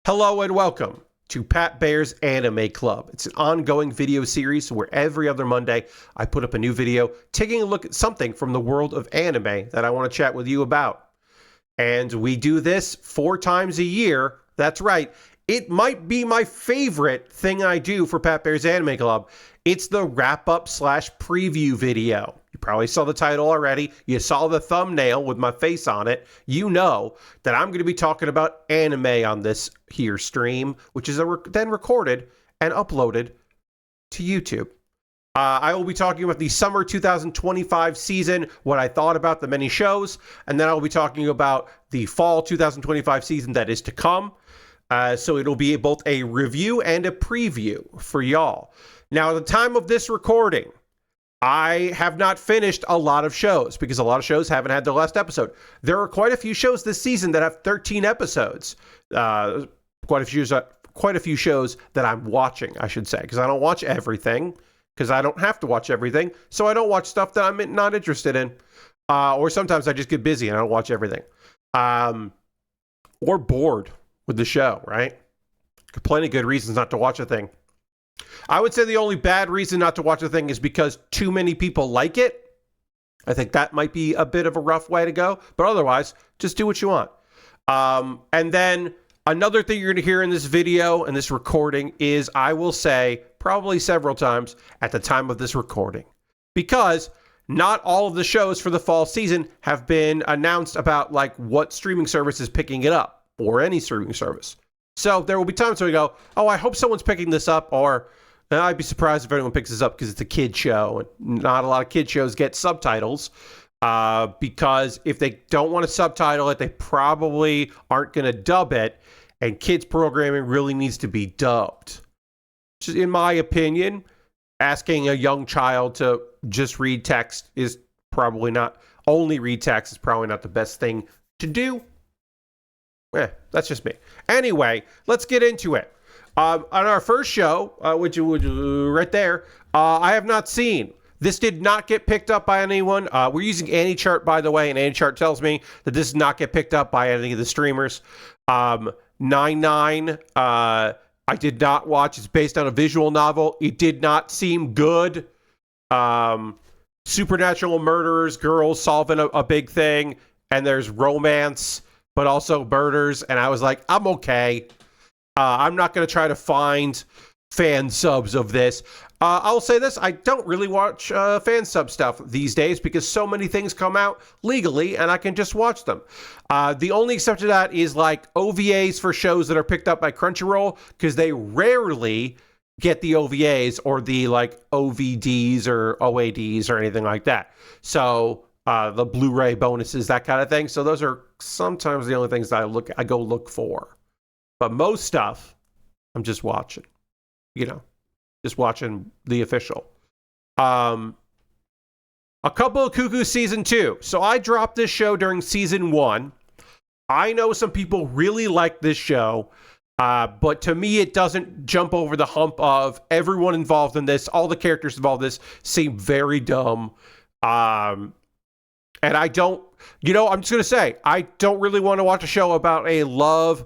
Hello and welcome to Pat Baer's Anime Club. It's an ongoing video series where every other Monday I put up a new video taking a look at something from the world of anime that I want to chat with you about. And we do this 4 times a year. That's right. It might be my favorite thing I do for Pat Baer's Anime Club. It's the wrap-up / preview video. You probably saw the title already. You saw the thumbnail with my face on it. You know that I'm going to be talking about anime on this here stream, which is then recorded and uploaded to YouTube. I will be talking about the summer 2025 season, what I thought about the many shows, and then I will be talking about the fall 2025 season that is to come. So it'll be both a review and a preview for y'all. Now, at the time of this recording, I have not finished a lot of shows because a lot of shows haven't had their last episode. There are quite a few shows this season that have 13 episodes. Quite a few shows that I'm watching, I should say, because I don't watch everything, because I don't have to watch everything. So I don't watch stuff that I'm not interested in. Or sometimes I just get busy and I don't watch everything. Or bored with the show, right? Plenty of good reasons not to watch a thing. I would say the only bad reason not to watch a thing is because too many people like it. I think that might be a bit of a rough way to go, but otherwise, just do what you want. And then another thing you're going to hear in this video and this recording is I will say probably several times at the time of this recording, because not all of the shows for the fall season have been announced about like what streaming service is picking it up, or any streaming service. So there will be times where we go, oh, I hope someone's picking this up, or I'd be surprised if anyone picks this up because it's a kid show, and not a lot of kid shows get subtitles, because if they don't want to subtitle it, they probably aren't going to dub it, and kids programming really needs to be dubbed. Just in my opinion, asking a young child to just read text is probably not, only read text is probably not the best thing to do. That's just me. Anyway, let's get into it. On our first show, which right there, I have not seen. This did not get picked up by anyone. We're using AnyChart, by the way, and AnyChart tells me that this did not get picked up by any of the streamers. 9-9, I did not watch. It's based on a visual novel. It did not seem good. Supernatural murderers, girls solving a big thing, and there's romance, but also murders, and I was like, I'm okay. I'm not going to try to find fan subs of this. I'll say this, I don't really watch fan sub stuff these days because so many things come out legally and I can just watch them. The only exception to that is like OVAs for shows that are picked up by Crunchyroll, because they rarely get the OVAs or the like OVDs or OADs or anything like that. So the Blu-ray bonuses, that kind of thing. So those are sometimes the only things that I go look for. But most stuff, I'm just watching. Just watching the official. A couple of Cuckoo Season 2. So I dropped this show during Season 1. I know some people really like this show, but to me it doesn't jump over the hump of everyone involved in this. All the characters involved in this seem very dumb. And I don't, I'm just going to say, I don't really want to watch a show about a love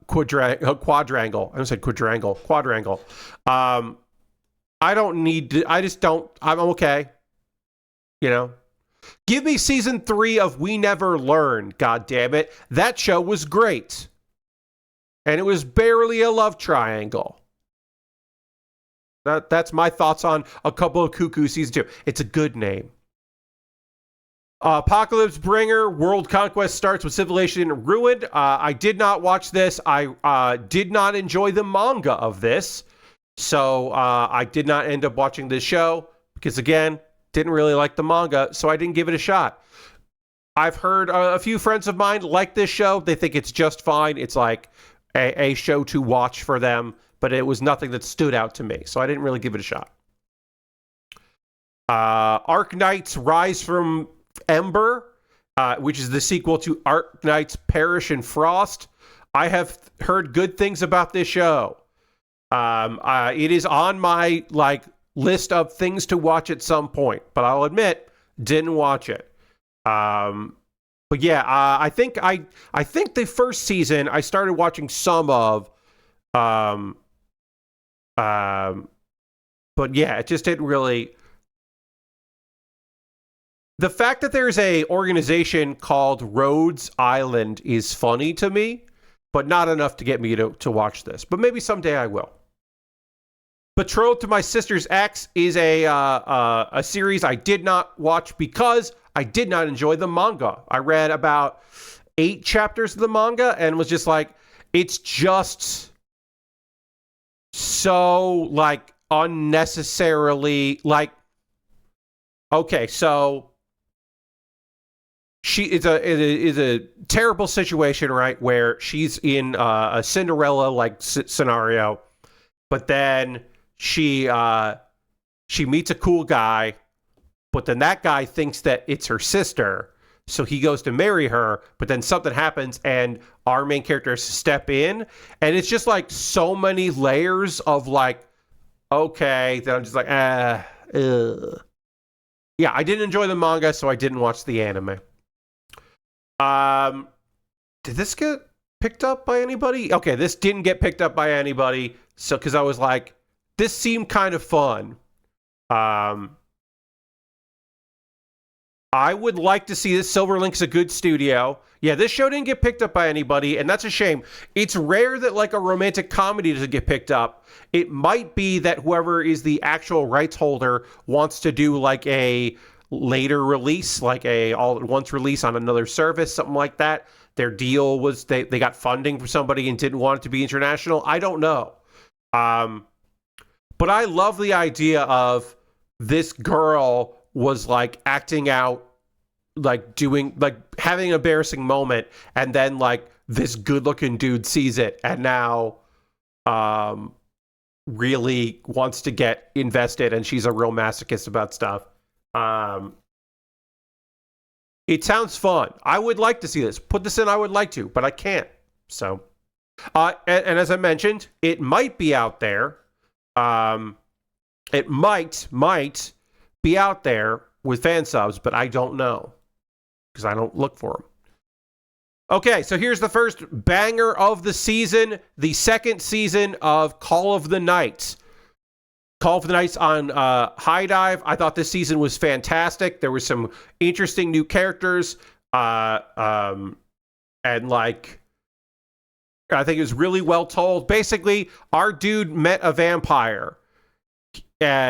quadrangle. I said quadrangle. I don't need to, I just don't, I'm okay. Give me season 3 of We Never Learn, God damn it. That show was great. And it was barely a love triangle. That's my thoughts on a couple of Cuckoo Season 2. It's a good name. Apocalypse Bringer, World Conquest starts with Civilization Ruined. I did not watch this. I did not enjoy the manga of this. So I did not end up watching this show because, again, didn't really like the manga, so I didn't give it a shot. I've heard a few friends of mine like this show. They think it's just fine. It's like a show to watch for them, but it was nothing that stood out to me, so I didn't really give it a shot. Arknights Rise from Ember, which is the sequel to Arknights Perish in Frost. I have heard good things about this show. It is on my list of things to watch at some point, but I'll admit, didn't watch it. But yeah, I think the first season I started watching some of, um, um, but yeah, it just didn't really. The fact that there's a organization called Rhodes Island is funny to me, but not enough to get me to watch this. But maybe someday I will. Betrothed to My Sister's Ex is a series I did not watch because I did not enjoy the manga. I read about 8 chapters of the manga and was just like, it's just so like unnecessarily like, okay, so she is a terrible situation, right, where she's in a Cinderella like scenario, but then she meets a cool guy, but then that guy thinks that it's her sister, so he goes to marry her, but then something happens and our main character has to step in, and it's just like so many layers of like, okay, that I'm just like, yeah, I didn't enjoy the manga, so I didn't watch the anime. Did this get picked up by anybody? Okay, this didn't get picked up by anybody, so because I was like, this seemed kind of fun. I would like to see this. Silverlink's a good studio. Yeah, this show didn't get picked up by anybody, and that's a shame. It's rare that like a romantic comedy doesn't get picked up. It might be that whoever is the actual rights holder wants to do like a later release, like a all at once release on another service, something like that. Their deal was they got funding from somebody and didn't want it to be international. I don't know. But I love the idea of this girl was like acting out, like doing, like having an embarrassing moment, and then like this good-looking dude sees it and now really wants to get invested, and she's a real masochist about stuff. It sounds fun. I would like to see this. Put this in, I would like to, but I can't. So, and as I mentioned, it might be out there. It might be out there with fan subs, but I don't know because I don't look for them. Okay, so here's the first banger of the season, the second season of Call of the Night. Call of the Nights on High Dive. I thought this season was fantastic. There were some interesting new characters, and like, I think it was really well told. Basically, our dude met a vampire.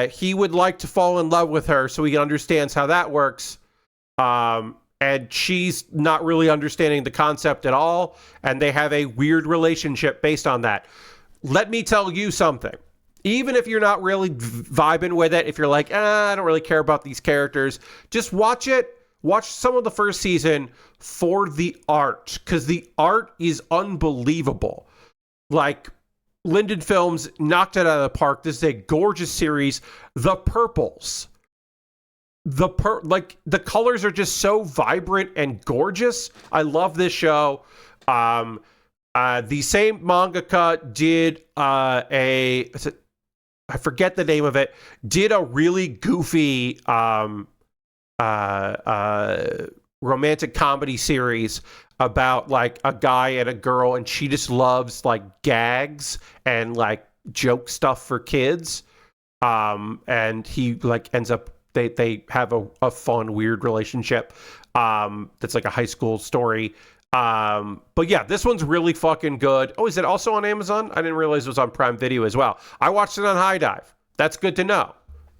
He would like to fall in love with her, so he understands how that works. And she's not really understanding the concept at all, and they have a weird relationship based on that. Let me tell you something. Even if you're not really vibing with it, if you're like, I don't really care about these characters, just watch it. Watch some of the first season for the art, because the art is unbelievable. Like, Linden Films knocked it out of the park. This is a gorgeous series. The purples. Like, the colors are just so vibrant and gorgeous. I love this show. The same mangaka did I forget the name of it, did a really goofy romantic comedy series about like a guy and a girl, and she just loves like gags and like joke stuff for kids. And he like ends up, they have a fun, weird relationship. That's like a high school story. But yeah, this one's really fucking good. Oh, is it also on Amazon? I didn't realize it was on Prime Video as well. I watched it on High Dive. That's good to know.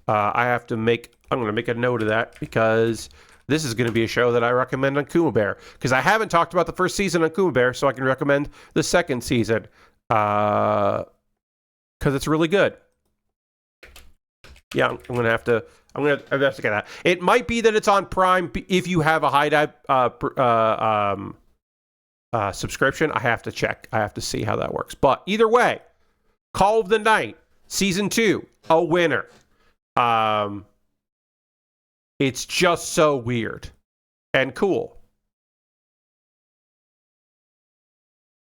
I'm going to make a note of that because this is going to be a show that I recommend on Kuma Bear, because I haven't talked about the first season on Kuma Bear, so I can recommend the second season, because it's really good. Yeah, I'm going to have to investigate that. It might be that it's on Prime if you have a High Dive subscription. I have to check. I have to see how that works. But either way, Call of the Night season 2, a winner. It's just so weird and cool.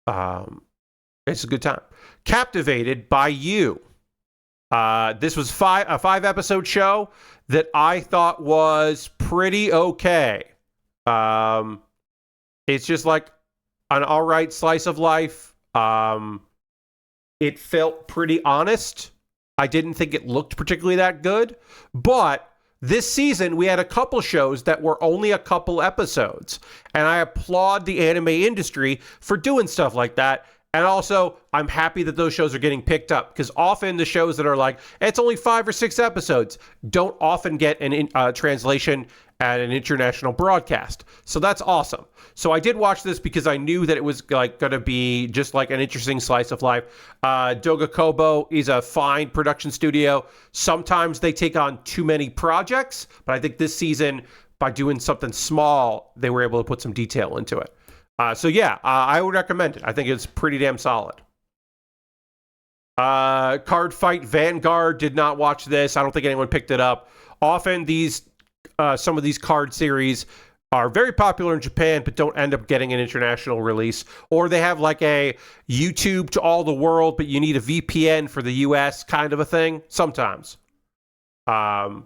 It's a good time. Captivated by You. This was a 5-episode show that I thought was pretty okay. It's just like an all right slice of life. It felt pretty honest. I didn't think it looked particularly that good, but this season we had a couple shows that were only a couple episodes, and I applaud the anime industry for doing stuff like that. And also, I'm happy that those shows are getting picked up, because often the shows that are like, it's only 5 or 6 episodes, don't often get an translation at an international broadcast. So that's awesome. So I did watch this because I knew that it was like going to be just like an interesting slice of life. Doga Kobo is a fine production studio. Sometimes they take on too many projects, but I think this season, by doing something small, they were able to put some detail into it. I would recommend it. I think it's pretty damn solid. Card Fight Vanguard, did not watch this. I don't think anyone picked it up. Often some of these card series are very popular in Japan, but don't end up getting an international release. Or they have like a YouTube to all the world, but you need a VPN for the US kind of a thing. Sometimes. Often,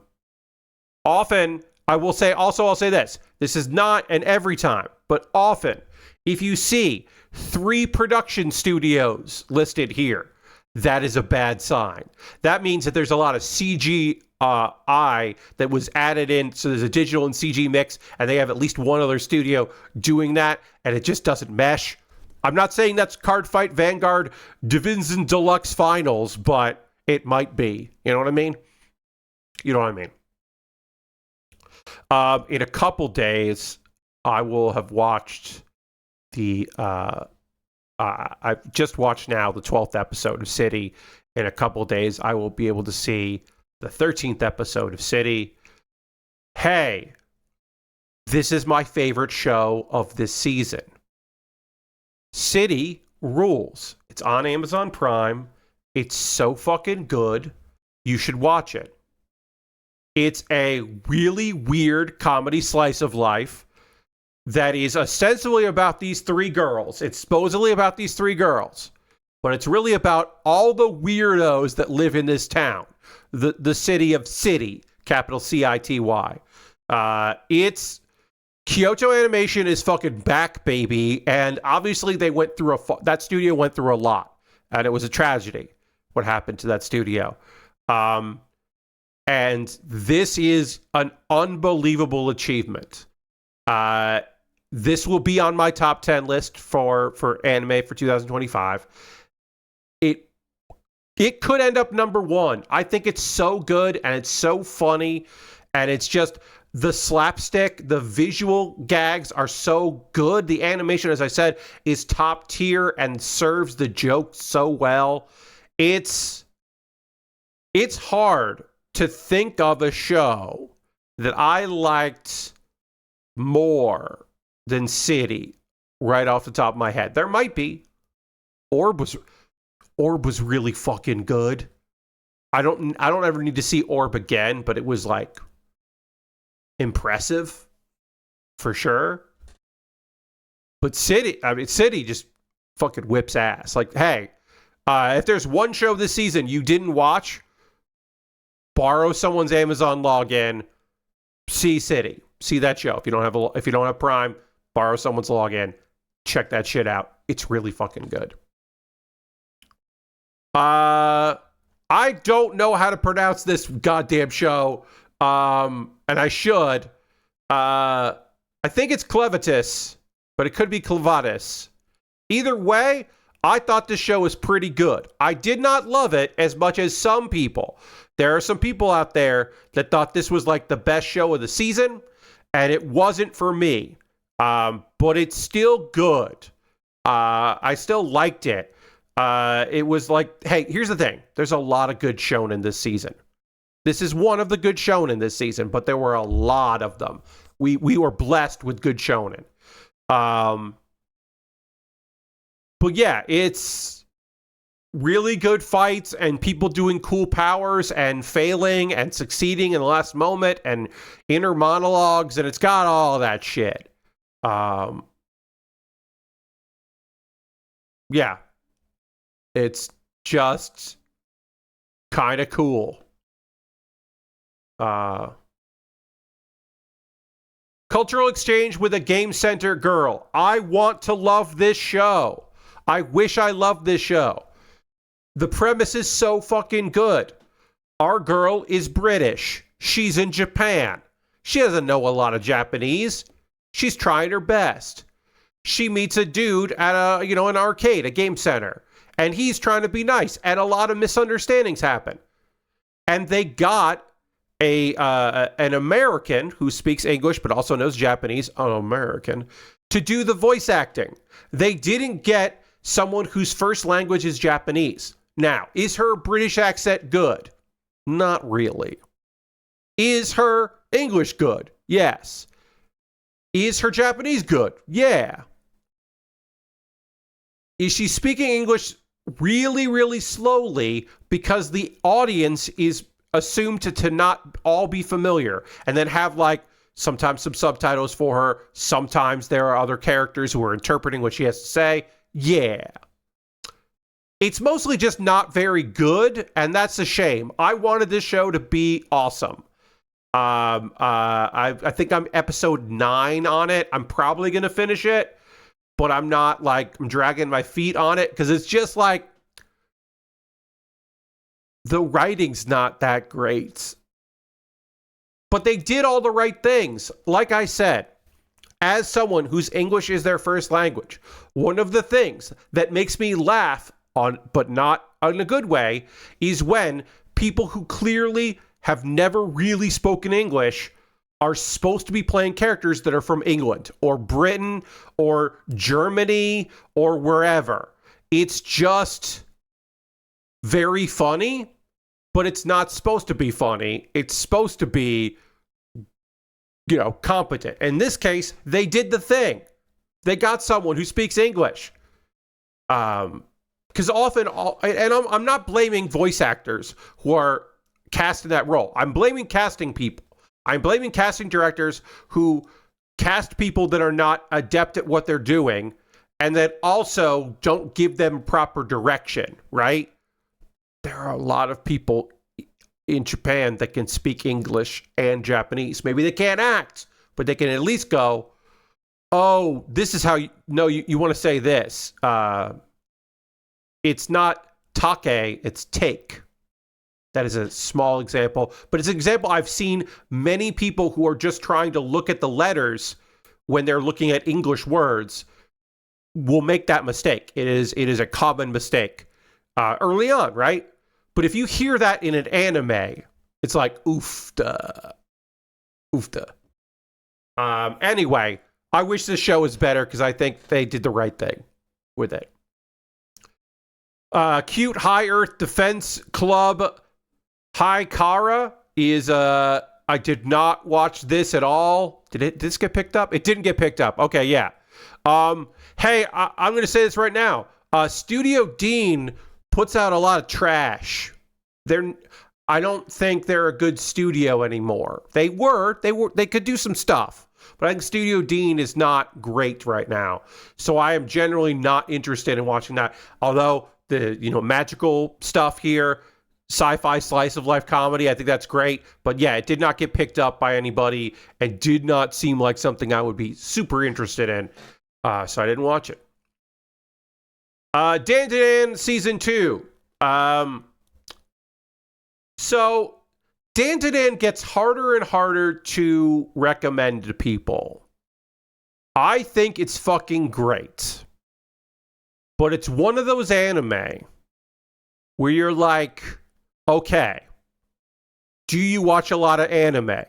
I'll say this. This is not an every time, but often, if you see 3 production studios listed here, that is a bad sign. That means that there's a lot of CGI that was added in. So there's a digital and CG mix, and they have at least one other studio doing that, and it just doesn't mesh. I'm not saying that's Card Fight Vanguard Division Deluxe Finals, but it might be. You know what I mean? You know what I mean? In a couple days, I will have watched I've just watched now the 12th episode of City. In a couple days, I will be able to see the 13th episode of City. Hey, this is my favorite show of this season. City rules. It's on Amazon Prime. It's so fucking good. You should watch it. It's a really weird comedy slice of life that is ostensibly about these 3 girls. It's supposedly about these 3 girls, but it's really about all the weirdos that live in this town, the city of City, capital City. It's Kyoto Animation is fucking back, baby, and obviously they went through that studio went through a lot, and it was a tragedy what happened to that studio. And this is an unbelievable achievement. This will be on my top 10 list for anime for 2025. It could end up number 1. I think it's so good and it's so funny, and it's just the slapstick, the visual gags are so good. The animation, as I said, is top tier and serves the joke so well. It's hard to think of a show that I liked more than City right off the top of my head. There might be. Orb was really fucking good. I don't ever need to see Orb again, but it was like impressive for sure. But City just fucking whips ass. Like, hey, if there's one show this season you didn't watch, borrow someone's Amazon login, see City. See that show. If you don't have Prime, borrow someone's login. Check that shit out. It's really fucking good. I don't know how to pronounce this goddamn show. And I should. I think it's Clevitis, but it could be Clevatis. Either way, I thought this show was pretty good. I did not love it as much as some people. There are some people out there that thought this was like the best show of the season, and it wasn't for me. But it's still good. I still liked it. It was like, hey, here's the thing. There's a lot of good shonen this season. This is one of the good shonen this season, but there were a lot of them. We were blessed with good shonen. But yeah, it's really good fights and people doing cool powers and failing and succeeding in the last moment and inner monologues, and it's got all that shit. Yeah. It's just kind of cool. Cultural exchange with a game center girl. I want to love this show. I wish I loved this show. The premise is so fucking good. Our girl is British. She's in Japan. She doesn't know a lot of Japanese. She's trying her best. She meets a dude at an arcade, a game center, and he's trying to be nice, and a lot of misunderstandings happen. And they got an American who speaks English but also knows Japanese, an American, to do the voice acting. They didn't get someone whose first language is Japanese. Now, is her British accent good? Not really. Is her English good? Yes. Is her Japanese good? Yeah. Is she speaking English really, really slowly because the audience is assumed to not all be familiar, and then have sometimes some subtitles for her, sometimes there are other characters who are interpreting what she has to say? Yeah. It's mostly just not very good, and that's a shame. I wanted this show to be awesome. I think I'm episode 9 on it. I'm probably going to finish it, but I'm not I'm dragging my feet on it because it's just the writing's not that great. But they did all the right things. Like I said, as someone whose English is their first language, one of the things that makes me laugh but not in a good way, is when people who clearly have never really spoken English are supposed to be playing characters that are from England or Britain or Germany or wherever. It's just very funny, but it's not supposed to be funny. It's supposed to be, competent. In this case, they did the thing. They got someone who speaks English. Because often, I'm not blaming voice actors who are cast in that role. I'm blaming casting people. I'm blaming casting directors who cast people that are not adept at what they're doing and that also don't give them proper direction, right? There are a lot of people in Japan that can speak English and Japanese. Maybe they can't act, but they can at least go, oh, this is how you want to say this. It's not take, it's take. That is a small example, but it's an example I've seen many people who are just trying to look at the letters when they're looking at English words will make that mistake. It is a common mistake early on, right? But if you hear that in an anime, it's like, oofta. Oofta. Anyway, I wish this show was better because I think they did the right thing with it. Cute High Earth Defense Club High Kara is I did not watch this at all. Did this get picked up? It didn't get picked up. Okay, yeah. Hey, I'm going to say this right now. Studio Dean puts out a lot of trash. I don't think they're a good studio anymore. They could do some stuff, but I think Studio Dean is not great right now. So I am generally not interested in watching that. Although the magical stuff here, sci-fi slice of life comedy, I think that's great. But yeah, it did not get picked up by anybody and did not seem like something I would be super interested in. So I didn't watch it. Dan Dan Season 2. So Dan Dan gets harder and harder to recommend to people. I think it's fucking great. But it's one of those anime where you're like, okay, do you watch a lot of anime?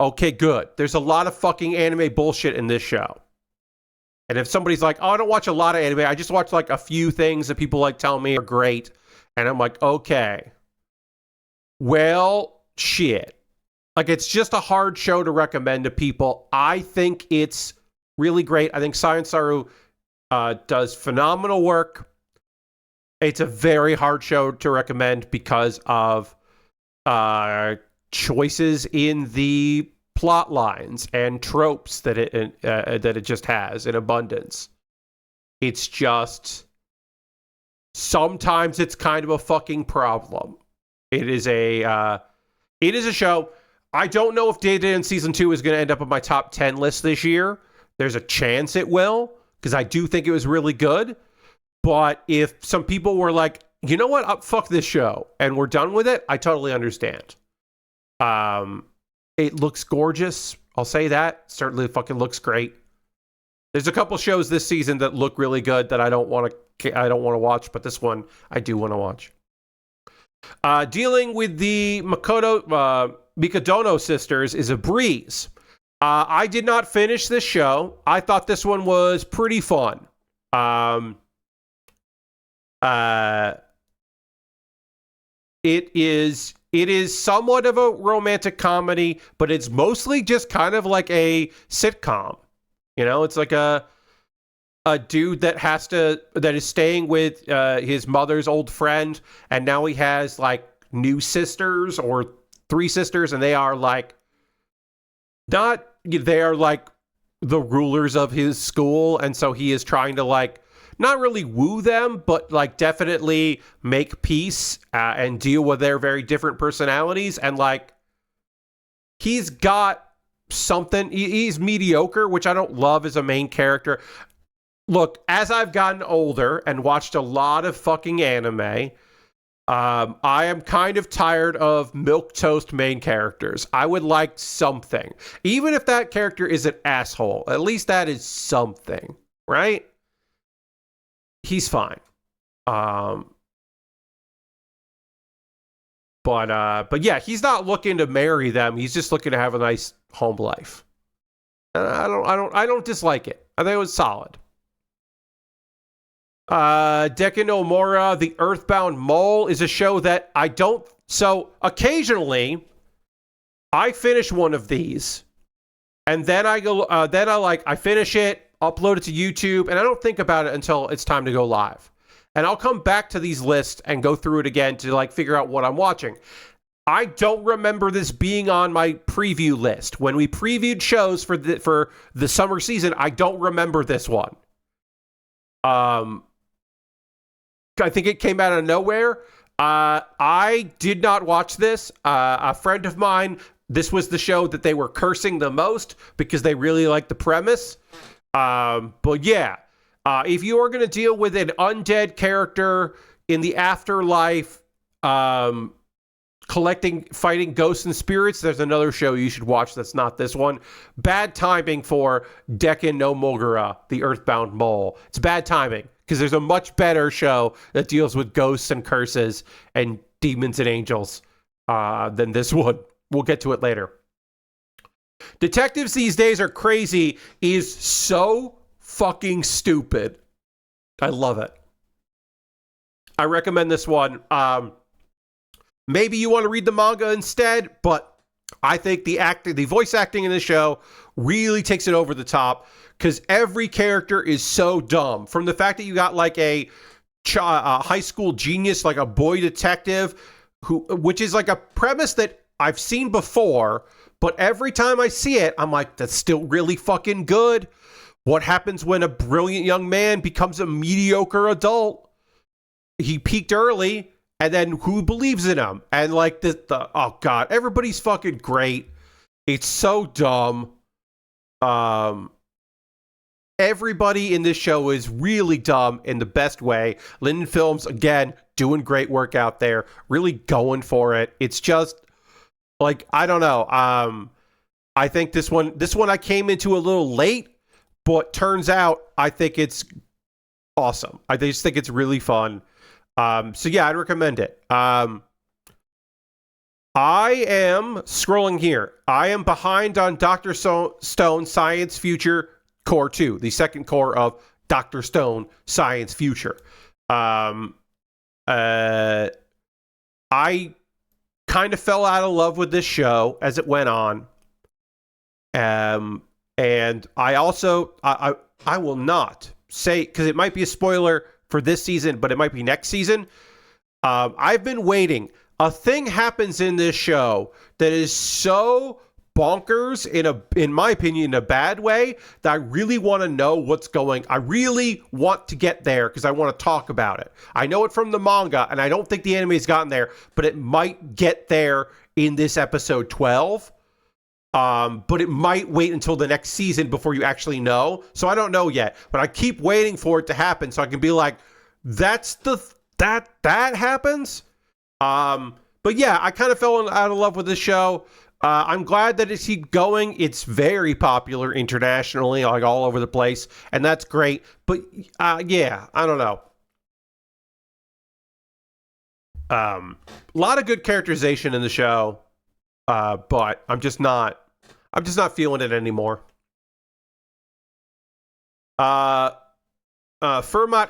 Okay, good. There's a lot of fucking anime bullshit in this show. And if somebody's like, oh, I don't watch a lot of anime, I just watch a few things that people tell me are great. And I'm like, okay. Well, shit. It's just a hard show to recommend to people. I think it's really great. I think Science Saru does phenomenal work. It's a very hard show to recommend because of choices in the plot lines and tropes that it just has in abundance. It's just sometimes it's kind of a fucking problem. It is a show. I don't know if Data in Season 2 is going to end up on my top 10 list this year. There's a chance it will, because I do think it was really good. But if some people were like, you know what, fuck this show, and we're done with it, I totally understand. It looks gorgeous. I'll say that. Certainly fucking looks great. There's a couple shows this season that look really good that I don't want to watch, but this one I do want to watch. Dealing with the Mikadono sisters is a breeze. I did not finish this show. I thought this one was pretty fun. It is somewhat of a romantic comedy, but it's mostly just kind of like a sitcom. You know, it's like a dude that is staying with his mother's old friend, and now he has like new sisters or 3 sisters, and they are like the rulers of his school, and so he is trying to like not really woo them, but like definitely make peace and deal with their very different personalities. And like, he's got something. He's mediocre, which I don't love as a main character. Look, as I've gotten older and watched a lot of fucking anime, I am kind of tired of milquetoast main characters. I would like something. Even if that character is an asshole, at least that is something, right? He's fine. But yeah, he's not looking to marry them. He's just looking to have a nice home life. And I don't dislike it. I think it was solid. Deku no Mora, The Earthbound Mole is a show that I don't... So, occasionally, I finish one of these, and then I finish it, upload it to YouTube, and I don't think about it until it's time to go live. And I'll come back to these lists and go through it again to like figure out what I'm watching. I don't remember this being on my preview list. When we previewed shows for the summer season, I don't remember this one. I think it came out of nowhere. I did not watch this. A friend of mine, this was the show that they were cursing the most because they really liked the premise. But yeah, if you are going to deal with an undead character in the afterlife, fighting ghosts and spirits, there's another show you should watch that's not this one. Bad timing for Deku no Mogura, The Earthbound Mole. It's bad timing because there's a much better show that deals with ghosts and curses and demons and angels than this one. We'll get to it later. Detectives these days are crazy is so fucking stupid. I love it. I recommend this one. Maybe you want to read the manga instead, but I think the voice acting in the show really takes it over the top because every character is so dumb. From the fact that you got like a high school genius, like a boy detective, which is like a premise that I've seen before, but every time I see it, I'm like, that's still really fucking good. What happens when a brilliant young man becomes a mediocre adult? He peaked early, and then who believes in him? And like oh god, everybody's fucking great. It's so dumb. Everybody in this show is really dumb in the best way. Linden Films, again, doing great work out there, really going for it. It's just like, I don't know. I think this one I came into a little late, but turns out I think it's awesome. I just think it's really fun. So yeah, I'd recommend it. I am scrolling here. I am behind on Dr. Stone Science Future Core 2, the second core of Dr. Stone Science Future. I kind of fell out of love with this show as it went on. And I also, I will not say, because it might be a spoiler for this season, but it might be next season. I've been waiting. A thing happens in this show that is so bonkers in my opinion, in a bad way, that I really want to know what's going. I really want to get there because I want to talk about it. I know it from the manga, and I don't think the anime's gotten there, but it might get there in this episode 12. But it might wait until the next season before you actually know. So I don't know yet, but I keep waiting for it to happen so I can be like, that happens. But yeah, I kind of fell out of love with this show. I'm glad that it's keep going. It's very popular internationally, like all over the place, and that's great. But yeah, I don't know. A lot of good characterization in the show, but I'm just not feeling it anymore. Fairmont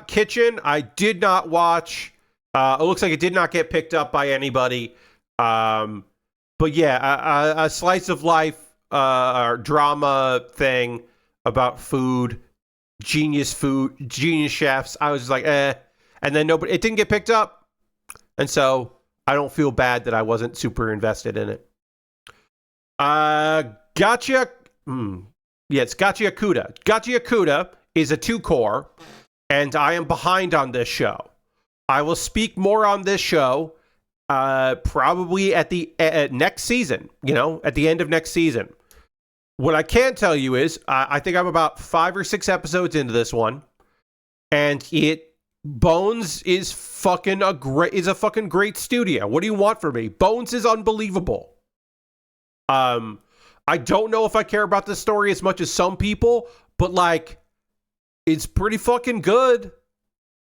Kitchen, I did not watch. It looks like it did not get picked up by anybody. But yeah, a slice of life drama thing about food, genius chefs. I was just like, eh. And then it didn't get picked up. And so I don't feel bad that I wasn't super invested in it. Gotcha. Yeah, it's Gotcha Yakuta. Gotcha Yakuta is a 2-core, and I am behind on this show. I will speak more on this show probably at the next season, at the end of next season. What I can tell you is I think I'm about 5 or 6 episodes into this one, and Bones is a fucking great studio. What do you want from me? Bones is unbelievable. I don't know if I care about this story as much as some people, but like, it's pretty fucking good.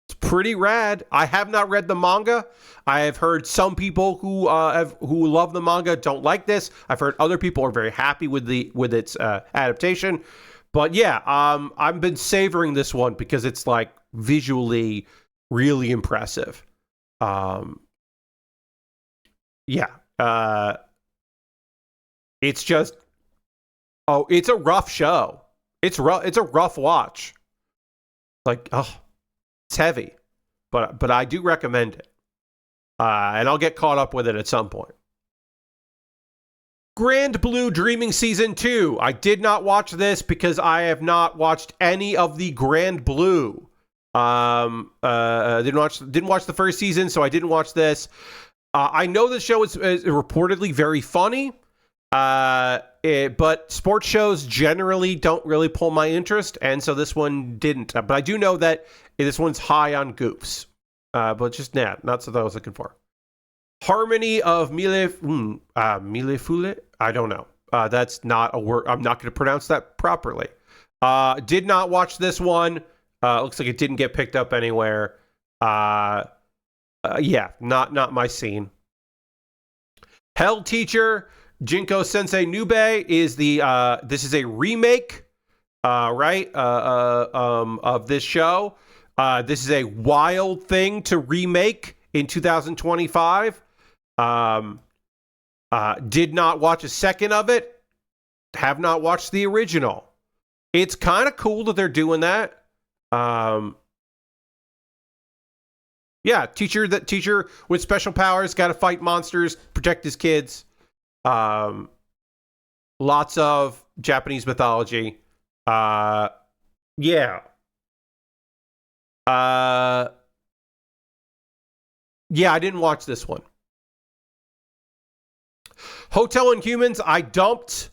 It's pretty rad. I have not read the manga. I have heard some people who love the manga don't like this. I've heard other people are very happy with its adaptation. But yeah, I've been savoring this one because it's like visually really impressive. Yeah. It's just, it's a rough show. It's a rough watch. Like, it's heavy, but I do recommend it. And I'll get caught up with it at some point. Grand Blue Dreaming Season 2. I did not watch this because I have not watched any of the Grand Blue. Didn't watch the first season, so I didn't watch this. I know the show is reportedly very funny, but sports shows generally don't really pull my interest, and so this one didn't. But I do know that this one's high on goofs, but just not something I was looking for. Harmony of Mille Fule? I don't know. That's not a word. I'm not going to pronounce that properly. Did not watch this one. Looks like it didn't get picked up anywhere. Yeah, not my scene. Hell Teacher, Jinko Sensei Nube is this is a remake, right? Of this show. This is a wild thing to remake in 2025. Did not watch a second of it. Have not watched the original. It's kind of cool that they're doing that. Yeah, teacher with special powers, got to fight monsters, protect his kids. Lots of Japanese mythology. Yeah. Yeah, I didn't watch this one. Hotel Inhumans, I dumped.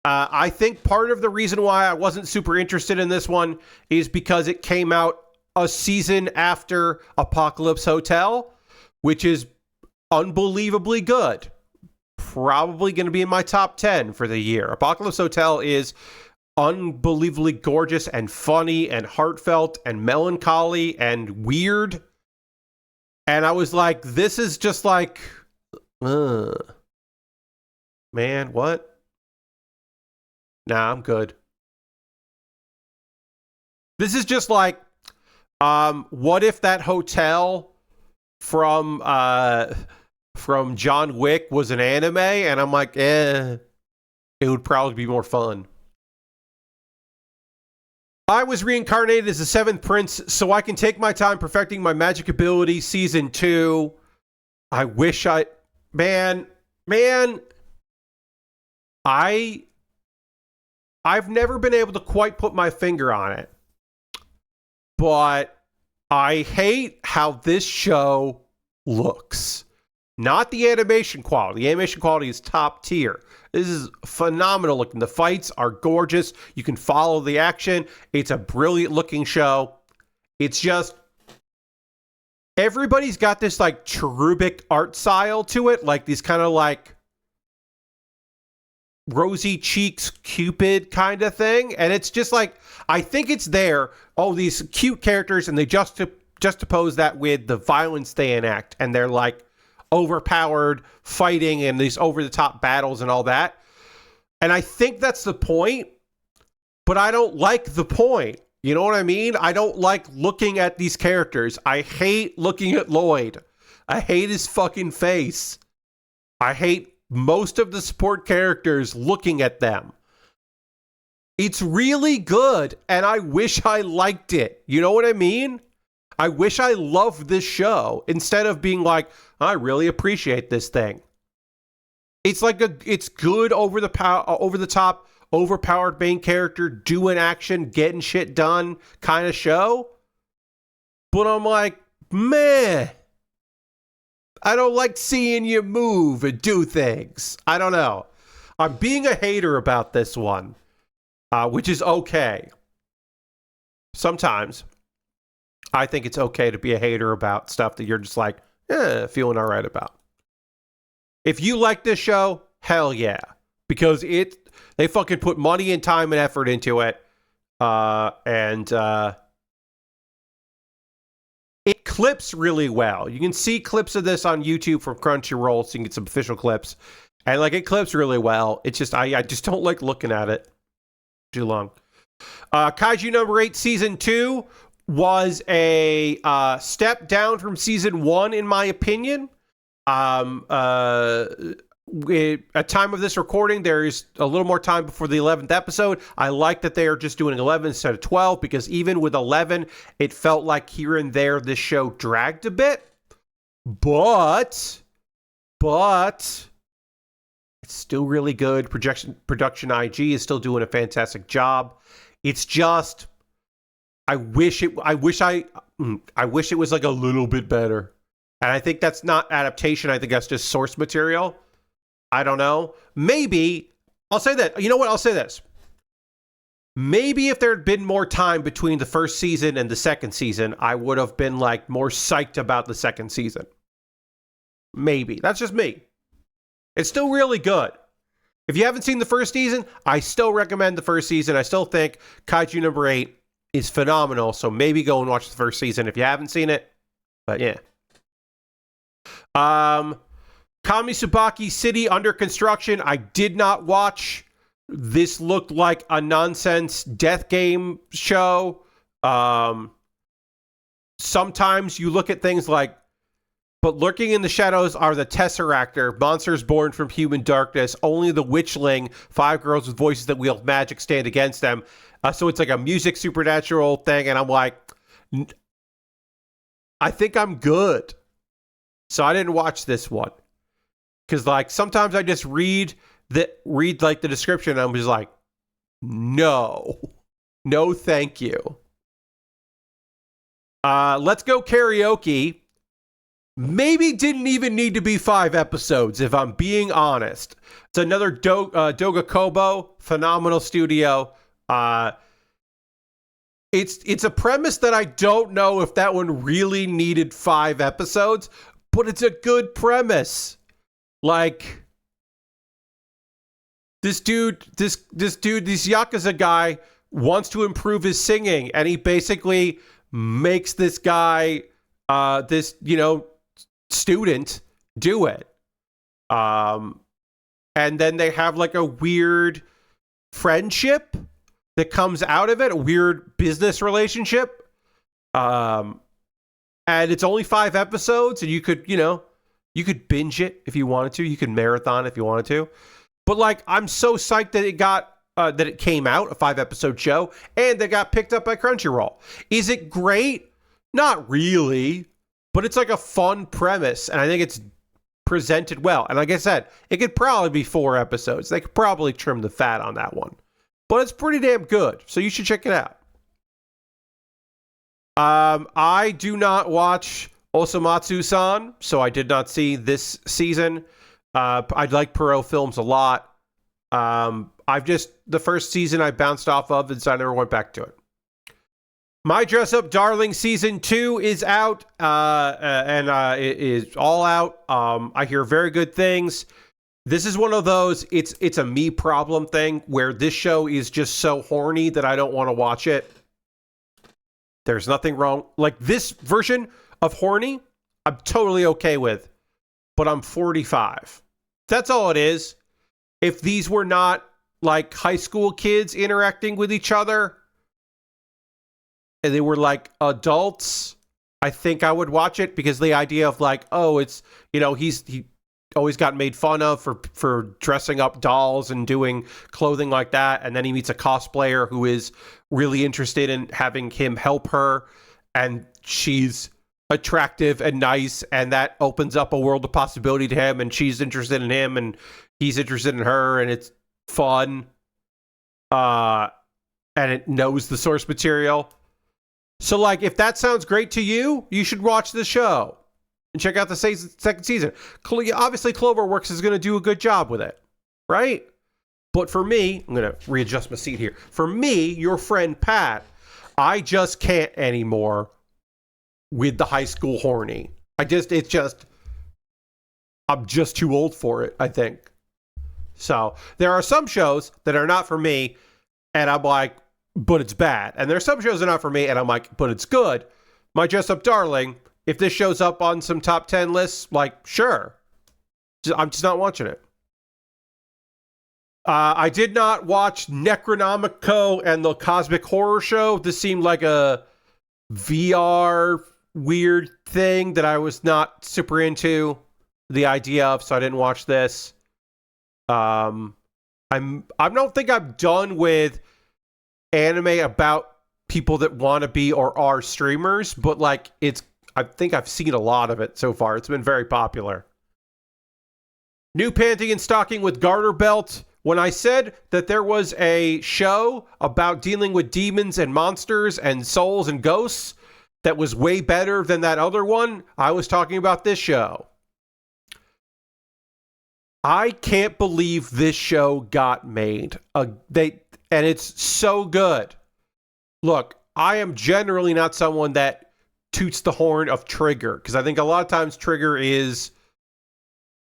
I think part of the reason why I wasn't super interested in this one is because it came out a season after Apocalypse Hotel, which is unbelievably good. Probably going to be in my top 10 for the year. Apocalypse Hotel is unbelievably gorgeous and funny and heartfelt and melancholy and weird. And I was like, this is just like, man, what? Nah, I'm good. This is just like, what if that hotel from John Wick was an anime? And I'm like, it would probably be more fun. I was reincarnated as the 7th prince so I can take my time perfecting my magic ability. Season 2. I wish man, I've never been able to quite put my finger on it, but I hate how this show looks. not the animation quality. The animation quality is top tier. This is phenomenal looking. The fights are gorgeous. You can follow the action. It's a brilliant looking show. It's just, everybody's got this like cherubic art style to it, like these kind of like rosy cheeks Cupid kind of thing. And it's just like, I think it's there. Oh, these cute characters, and they juxtapose that with the violence they enact, and they're like overpowered fighting and these over-the-top battles and all that. And I think that's the point, but I don't like the point. You know what I mean? I don't like looking at these characters. I hate looking at Lloyd. I hate his fucking face. I hate most of the support characters looking at them. It's really good, and I wish I liked it. You know what I mean? I wish I loved this show instead of being like, I really appreciate this thing. It's like it's good over the top, overpowered main character doing action, getting shit done kind of show. But I'm like, meh. I don't like seeing you move and do things. I don't know. I'm being a hater about this one, which is okay. Sometimes I think it's okay to be a hater about stuff that you're just like, feeling all right about. If you like this show, hell yeah. Because they fucking put money and time and effort into it. And it clips really well. You can see clips of this on YouTube from Crunchyroll, so you can get some official clips. And like, it clips really well. It's just, I just don't like looking at it too long. Kaiju number 8, season 2 was a step down from season 1, in my opinion. At time of this recording, there is a little more time before the 11th episode. I like that they are just doing 11 instead of 12, because even with 11, it felt like here and there this show dragged a bit. But it's still really good. Production IG is still doing a fantastic job. It's just, I wish it was like a little bit better. And I think that's not adaptation. I think that's just source material. I don't know. Maybe, I'll say that. You know what? I'll say this. Maybe if there had been more time between the first season and the second season, I would have been like more psyched about the second season. Maybe. That's just me. It's still really good. If you haven't seen the first season, I still recommend the first season. I still think Kaiju number 8 is phenomenal. So maybe go and watch the first season if you haven't seen it. But yeah. Kamisubaki City under construction. I did not watch. This looked like a nonsense death game show. Sometimes you look at things like, but lurking in the shadows are the Tesseractor, monsters born from human darkness. Only the Witchling, 5 girls with voices that wield magic, stand against them. So it's like a music supernatural thing, and I'm like, I think I'm good. So I didn't watch this one. Because like sometimes I just read like the description and I'm just like, no, thank you. Let's Go Karaoke. Maybe didn't even need to be 5 episodes, if I'm being honest. It's another Doga Kobo, phenomenal studio. It's a premise that I don't know if that one really needed 5 episodes, but it's a good premise. Like, this Yakuza guy wants to improve his singing, and he basically makes this guy, student do it. And then they have like a weird friendship that comes out of it, a weird business relationship. And it's only 5 episodes, and you could binge it if you wanted to. You could marathon if you wanted to. But like, I'm so psyched that it came out, a 5-episode show, and they got picked up by Crunchyroll. Is it great? Not really. But it's like a fun premise, and I think it's presented well. And like I said, it could probably be 4 episodes. They could probably trim the fat on that one. But it's pretty damn good, so you should check it out. I do not watch Osamatsu-san, so I did not see this season. I like Perot films a lot. The first season I bounced off of, and so I never went back to it. My Dress Up Darling Season 2 is out, and it is all out. I hear very good things. This is one of those, it's a me problem thing, where this show is just so horny that I don't want to watch it. There's nothing wrong. Like, this version of horny, I'm totally okay with, but I'm 45. That's all it is. If these were not, like, high school kids interacting with each other, and they were like adults, I think I would watch it, because the idea of like, oh, it's, you know, he always got made fun of for dressing up dolls and doing clothing like that, and then he meets a cosplayer who is really interested in having him help her, and she's attractive and nice, and that opens up a world of possibility to him, and she's interested in him, and he's interested in her, and it's fun. And it knows the source material. So, like, if that sounds great to you, you should watch the show and check out the second season. Obviously, Cloverworks is going to do a good job with it, right? But for me, I'm going to readjust my seat here. For me, your friend Pat, I just can't anymore with the high school horny. I'm just too old for it, I think. So, there are some shows that are not for me, and I'm like, but it's bad. And there's some shows that are not for me, and I'm like, but it's good. My Dress Up Darling, if this shows up on some top 10 lists, like, sure. I'm just not watching it. I did not watch Necronomico and the Cosmic Horror Show. This seemed like a VR weird thing that I was not super into the idea of, so I didn't watch this. I don't think I'm done with anime about people that want to be or are streamers, but like I think I've seen a lot of it so far. It's been very popular. New Panty and Stocking with Garter Belt. When I said that there was a show about dealing with demons and monsters and souls and ghosts that was way better than that other one, I was talking about this show. I can't believe this show got made. And it's so good. Look, I am generally not someone that toots the horn of Trigger, because I think a lot of times Trigger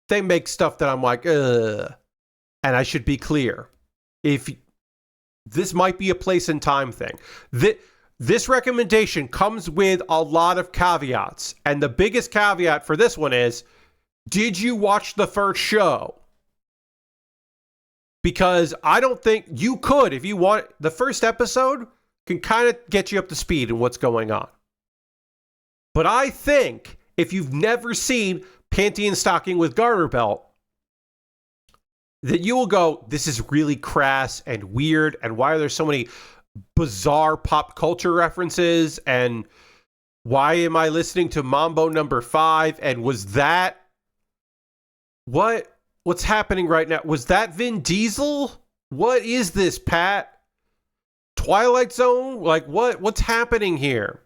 they make stuff that I'm like, ugh. And I should be clear. If this might be a place and time thing. This recommendation comes with a lot of caveats. And the biggest caveat for this one is, did you watch the first show? Because I don't think you could, if you want. The first episode can kind of get you up to speed in what's going on. But I think if you've never seen Panty and Stocking with Garter Belt, that you will go, this is really crass and weird, and why are there so many bizarre pop culture references, and why am I listening to Mambo number 5, and was that... What's happening right now? Was that Vin Diesel? What is this, Pat? Twilight Zone? Like, what's happening here?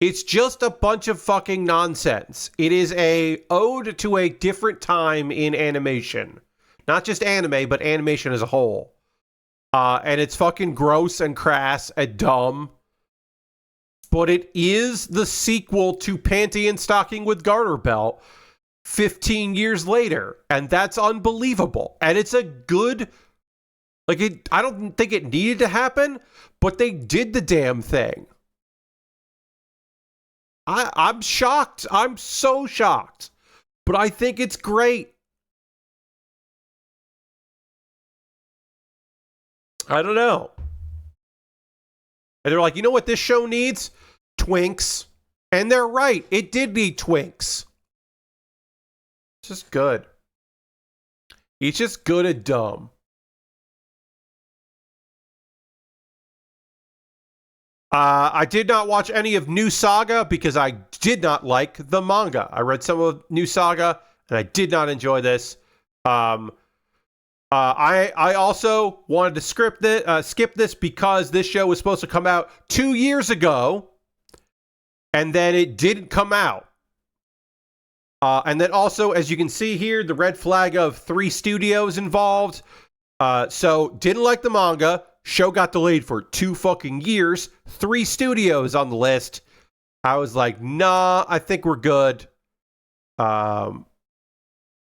It's just a bunch of fucking nonsense. It is a ode to a different time in animation. Not just anime, but animation as a whole. And it's fucking gross and crass and dumb. But it is the sequel to Panty and Stocking with Garter Belt 15 years later, and that's unbelievable. And it's a good, I don't think it needed to happen, but they did the damn thing. I'm shocked. I'm so shocked. But I think it's great. I don't know. And they're like, you know what this show needs? Twinks. And they're right. It did need twinks. It's just good. It's just good and dumb. I did not watch any of New Saga because I did not like the manga. I read some of New Saga and I did not enjoy this. I also wanted to skip this because this show was supposed to come out 2 years ago, and then it didn't come out. And then also, as you can see here, the red flag of 3 studios involved. So didn't like the manga. Show got delayed for 2 fucking years. 3 studios on the list. I was like, nah, I think we're good. And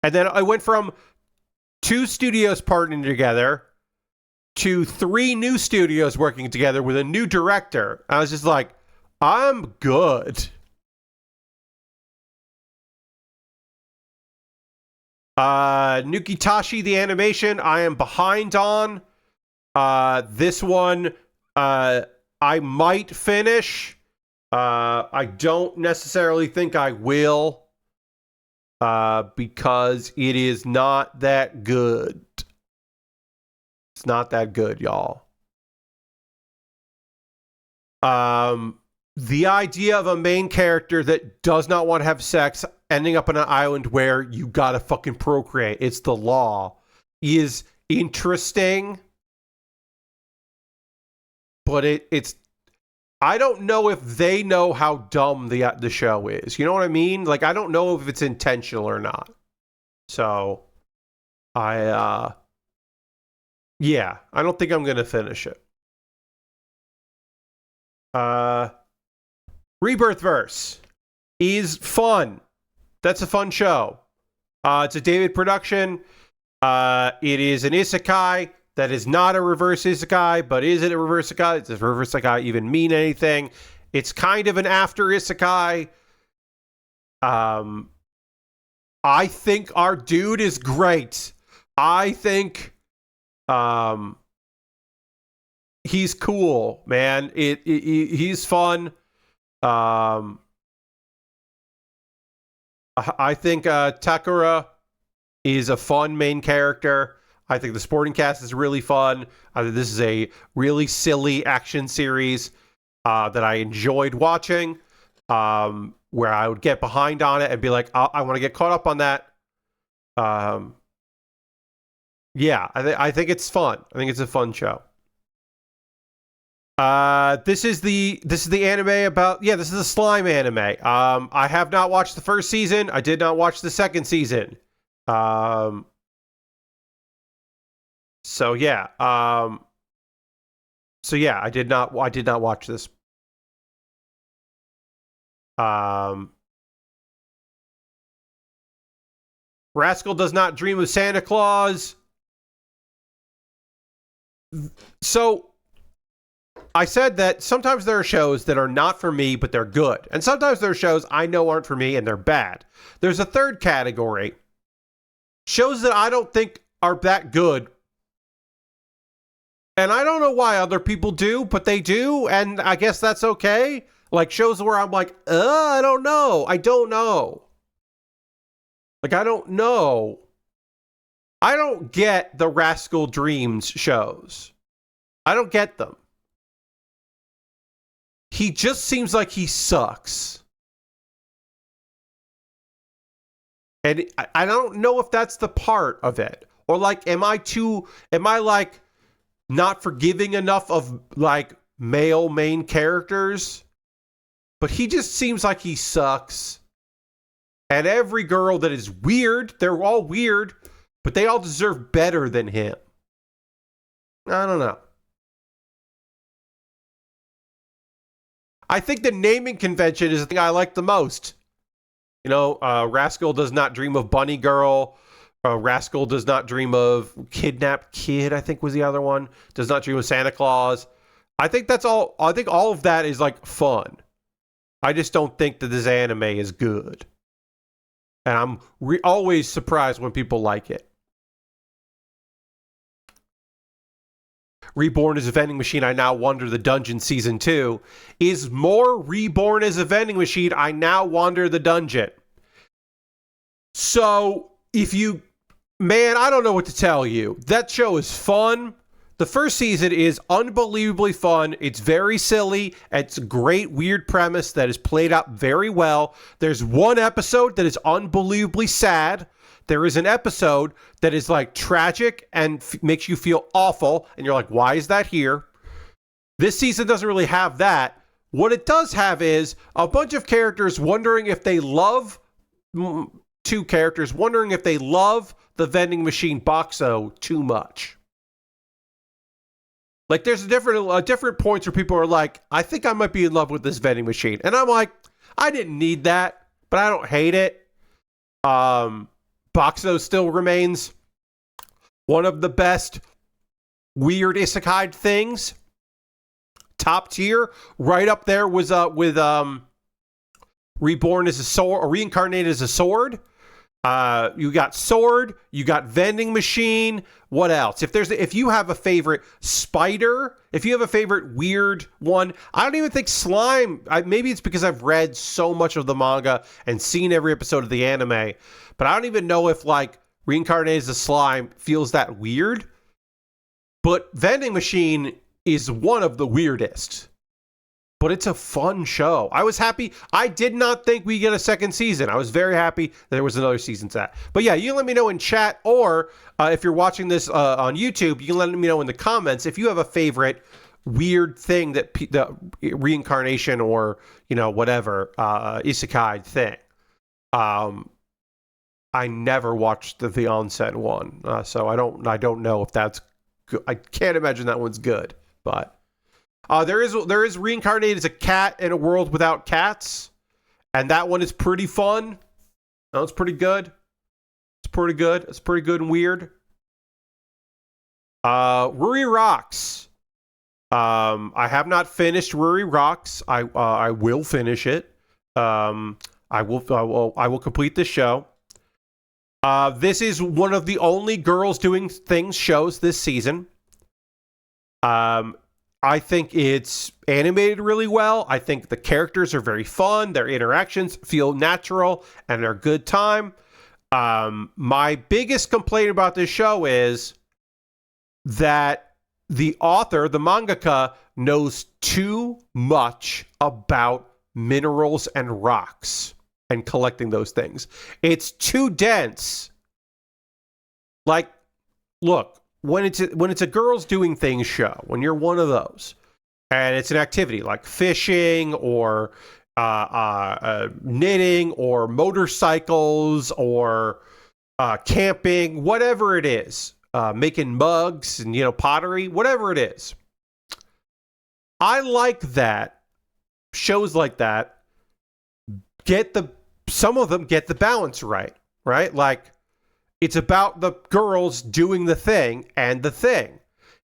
then I went from 2 studios partnering together to 3 new studios working together with a new director. I was just like, I'm good. Nukitashi, the animation, I am behind on. This one, I might finish. I don't necessarily think I will. Because it is not that good. It's not that good, y'all. The idea of a main character that does not want to have sex ending up on an island where you gotta fucking procreate, it's the law, is interesting. But it's I don't know if they know how dumb the show is. You know what I mean? Like, I don't know if it's intentional or not. So, yeah, I don't think I'm going to finish it. Rebirth Verse is fun. That's a fun show. It's a David production. It is an isekai. That is not a reverse isekai, but is it a reverse isekai? Does reverse isekai even mean anything? It's kind of an after isekai. I think our dude is great. I think he's cool, man. He's fun. I think Takura is a fun main character. I think the supporting cast is really fun. I think this is a really silly action series that I enjoyed watching, where I would get behind on it and be like, I want to get caught up on that. Yeah, I think it's fun. I think it's a fun show. This is the anime about, this is the slime anime. I have not watched the first season. I did not watch the second season. So yeah, I did not watch this. Rascal does not dream of Santa Claus. So I said that sometimes there are shows that are not for me, but they're good. And sometimes there are shows I know aren't for me and they're bad. There's a third category. Shows that I don't think are that good. And I don't know why other people do, but they do, and I guess that's okay. Like shows where I'm like, I don't know. Like, I don't know. I don't get the Rascal Dreams shows. I don't get them. He just seems like he sucks. And I don't know if that's the part of it. Or like, am I like not forgiving enough of like male main characters? But he just seems like he sucks. And every girl that is weird, they're all weird, but they all deserve better than him. I don't know. I think the naming convention is the thing I like the most. You know, Rascal does not dream of Bunny Girl. Rascal does not dream of Kidnapped Kid, I think was the other one. Does not dream of Santa Claus. I think that's all. I think all of that is like fun. I just don't think that this anime is good. And I'm always surprised when people like it. Reborn as a Vending Machine, I Now Wander the Dungeon Season 2 is more Reborn as a Vending Machine, I Now Wander the Dungeon. So, man, I don't know what to tell you. That show is fun. The first season is unbelievably fun. It's very silly. It's a great, weird premise that is played out very well. There's one episode that is unbelievably sad. There is an episode that is like tragic and makes you feel awful. And you're like, why is that here? This season doesn't really have that. What it does have is a bunch of characters wondering if they love two characters wondering if they love the vending machine Boxo too much. Like, there's different points where people are like, I think I might be in love with this vending machine. And I'm like, I didn't need that, but I don't hate it. Boxo still remains one of the best weird isekai things. Top tier, right up there was with Reborn as a Sword, or Reincarnated as a Sword. You got Sword, you got Vending Machine. What else? If you have a favorite spider, if you have a favorite weird one, I don't even think Slime. Maybe it's because I've read so much of the manga and seen every episode of the anime, but I don't even know if like Reincarnated as a Slime feels that weird. But Vending Machine is one of the weirdest. But it's a fun show. I was happy. I did not think we get a second season. I was very happy that there was another season to that. But yeah, you can let me know in chat, or if you're watching this on YouTube, you can let me know in the comments if you have a favorite weird thing that the reincarnation or, you know, whatever, isekai thing. I never watched the Onsen one, so I don't know if that's good. I can't imagine that one's good, but. There is Reincarnated as a cat in a world without cats, and that one is pretty fun. That one's pretty good. It's pretty good. It's pretty good and weird. Ruri Rocks. I have not finished Ruri Rocks. I will finish it. I will complete this show. This is one of the only girls doing things shows this season. I think it's animated really well. I think the characters are very fun. Their interactions feel natural and they're a good time. My biggest complaint about this show is that the author, the mangaka, knows too much about minerals and rocks and collecting those things. It's too dense. Like, look. When it's a girls doing things show, when you're one of those, and it's an activity like fishing or knitting or motorcycles or camping, whatever it is, making mugs and, you know, pottery, whatever it is. I like that shows like that some of them get the balance right? Like, it's about the girls doing the thing and the thing.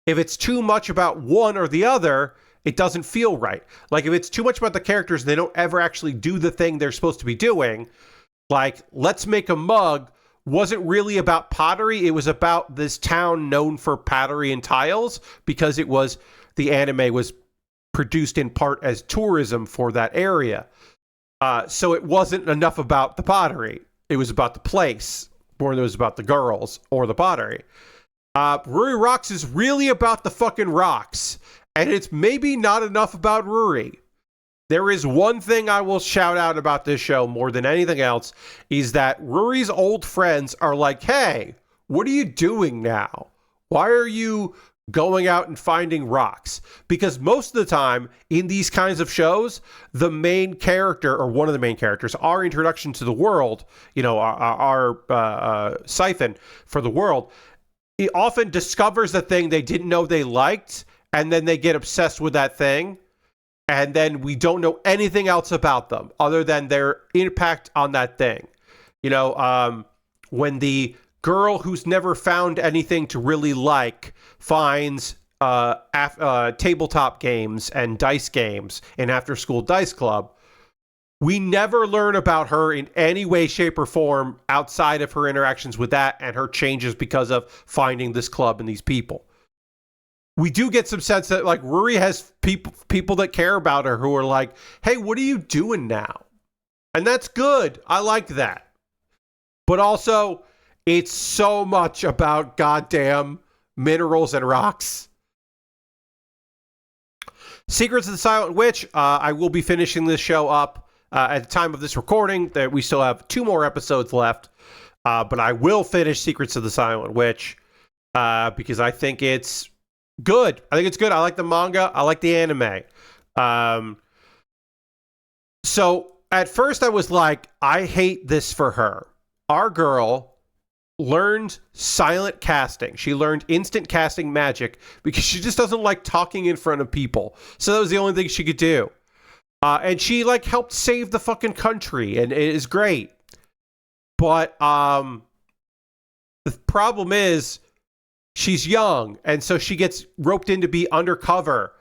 If it's too much about one or the other, it doesn't feel right. Like, if it's too much about the characters and they don't ever actually do the thing they're supposed to be doing, like, Let's Make a Mug wasn't really about pottery. It was about this town known for pottery and tiles because the anime was produced in part as tourism for that area. So it wasn't enough about the pottery. It was about the place. More than it was about the girls or the pottery. Ruri Rocks is really about the fucking rocks, and it's maybe not enough about Ruri. There is one thing I will shout out about this show more than anything else, is that Ruri's old friends are like, hey, what are you doing now? Why are you going out and finding rocks? Because most of the time in these kinds of shows, the main character or one of the main characters, our introduction to the world, you know, our siphon for the world, he often discovers the thing they didn't know they liked, and then they get obsessed with that thing, and then we don't know anything else about them other than their impact on that thing. You know, when the girl who's never found anything to really like finds tabletop games and dice games in After School Dice Club, we never learn about her in any way, shape, or form outside of her interactions with that and her changes because of finding this club and these people. We do get some sense that, like, Ruri has people that care about her who are like, hey, what are you doing now? And that's good. I like that. But also, it's so much about goddamn minerals and rocks. Secrets of the Silent Witch. I will be finishing this show up at the time of this recording. That we still have 2 more episodes left. But I will finish Secrets of the Silent Witch because I think it's good. I think it's good. I like the manga. I like the anime. So at first I was like, I hate this for her. Our girl learned silent casting. She learned instant casting magic because she just doesn't like talking in front of people. So that was the only thing she could do. And she like helped save the fucking country, and it is great. But the problem is she's young, and so she gets roped in to be undercover.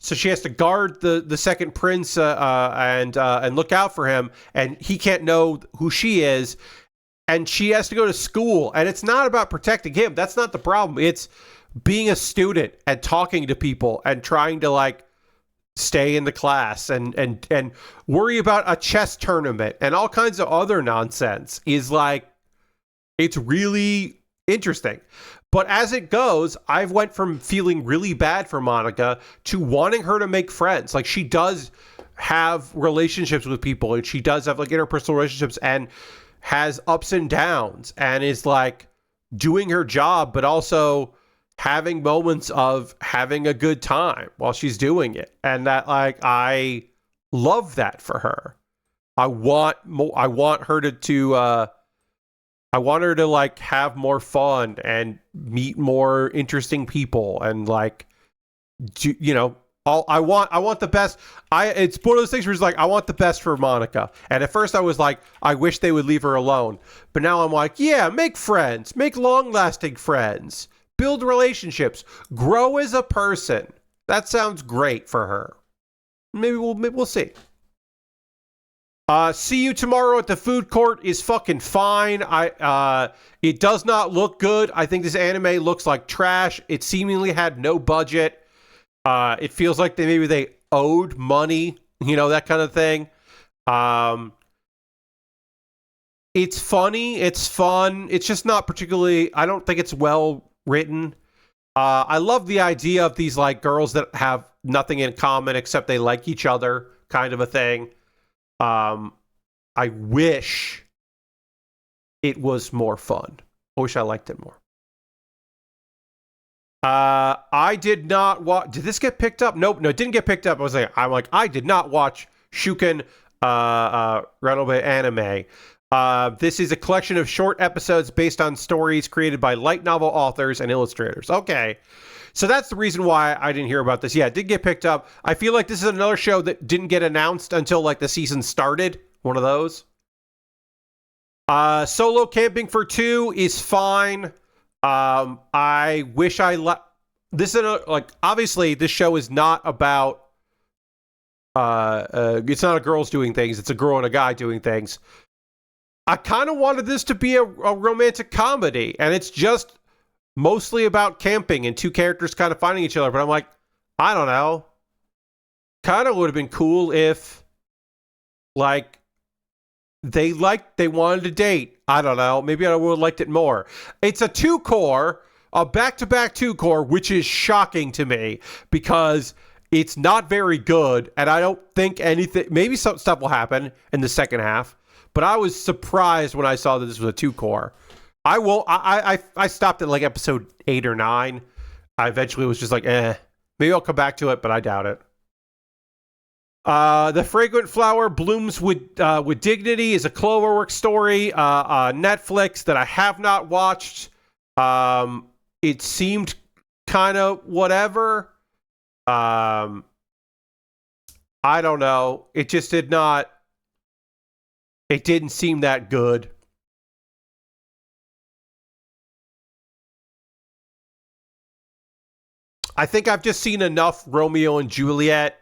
So she has to guard the second prince and look out for him, and he can't know who she is. And she has to go to school, and it's not about protecting him. That's not the problem. It's being a student and talking to people and trying to like stay in the class and worry about a chess tournament and all kinds of other nonsense. Is like, it's really interesting. But as it goes, I've went from feeling really bad for Monica to wanting her to make friends. Like, she does have relationships with people, and she does have like interpersonal relationships and has ups and downs, and is like doing her job, but also having moments of having a good time while she's doing it. And that, like, I love that for her. I want her to I want her to like have more fun and meet more interesting people, and like, you know, I want the best. It's one of those things where it's like, I want the best for Monica. And at first I was like, I wish they would leave her alone. But now I'm like, yeah, make friends, make long-lasting friends, build relationships, grow as a person. That sounds great for her. Maybe we'll see. See You Tomorrow at the Food Court is fucking fine. It does not look good. I think this anime looks like trash. It seemingly had no budget. It feels like maybe they owed money, you know, that kind of thing. It's funny. It's fun. It's just not particularly, I don't think it's well written. I love the idea of these like girls that have nothing in common except they like each other, kind of a thing. I wish it was more fun. I wish I liked it more. I did not watch. Did this get picked up? Nope. No, it didn't get picked up. I'm like, I did not watch Shuken Renobe anime. This is a collection of short episodes based on stories created by light novel authors and illustrators. Okay. So that's the reason why I didn't hear about this. Yeah, it did get picked up. I feel like this is another show that didn't get announced until like the season started. One of those. Solo Camping for 2 is fine. I wish this is like, obviously this show is not about it's not a girls doing things, it's a girl and a guy doing things. I kind of wanted this to be a romantic comedy, and it's just mostly about camping and two characters kind of finding each other. But I'm like, I don't know. Kind of would have been cool if like they wanted to date. I don't know. Maybe I would have liked it more. It's a 2-core, a back-to-back 2-core, which is shocking to me because it's not very good, and I don't think anything. Maybe some stuff will happen in the second half, but I was surprised when I saw that this was a 2-core. I stopped at like episode 8 or 9. I eventually was just like, maybe I'll come back to it, but I doubt it. The Fragrant Flower Blooms with Dignity is a Cloverworks story, Netflix that I have not watched. It seemed kind of whatever. I don't know. It just didn't seem that good. I think I've just seen enough Romeo and Juliet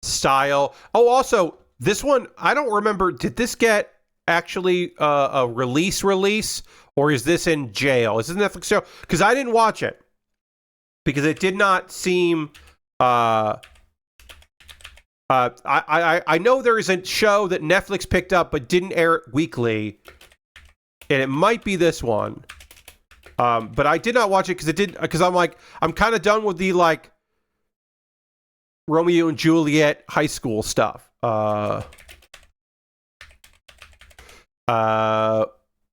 style. Oh, also, this one, I don't remember, did this get actually a release, or is this in jail? Is this a Netflix show? Because I didn't watch it. Because it did not seem... I know there is a show that Netflix picked up but didn't air it weekly. And it might be this one. But I did not watch it because I'm like, I'm kind of done with the like Romeo and Juliet high school stuff.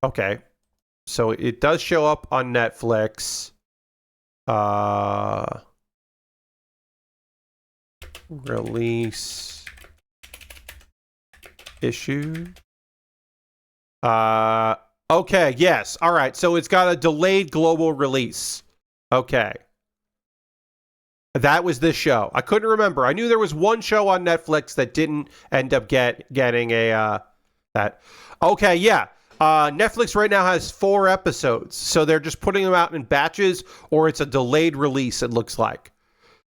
Okay. So it does show up on Netflix. Release. issue. Okay, yes. All right, so it's got a delayed global release. Okay. That was this show. I couldn't remember. I knew there was one show on Netflix that didn't end up getting a that. Okay, yeah. Netflix right now has 4 episodes, so they're just putting them out in batches, or it's a delayed release, it looks like.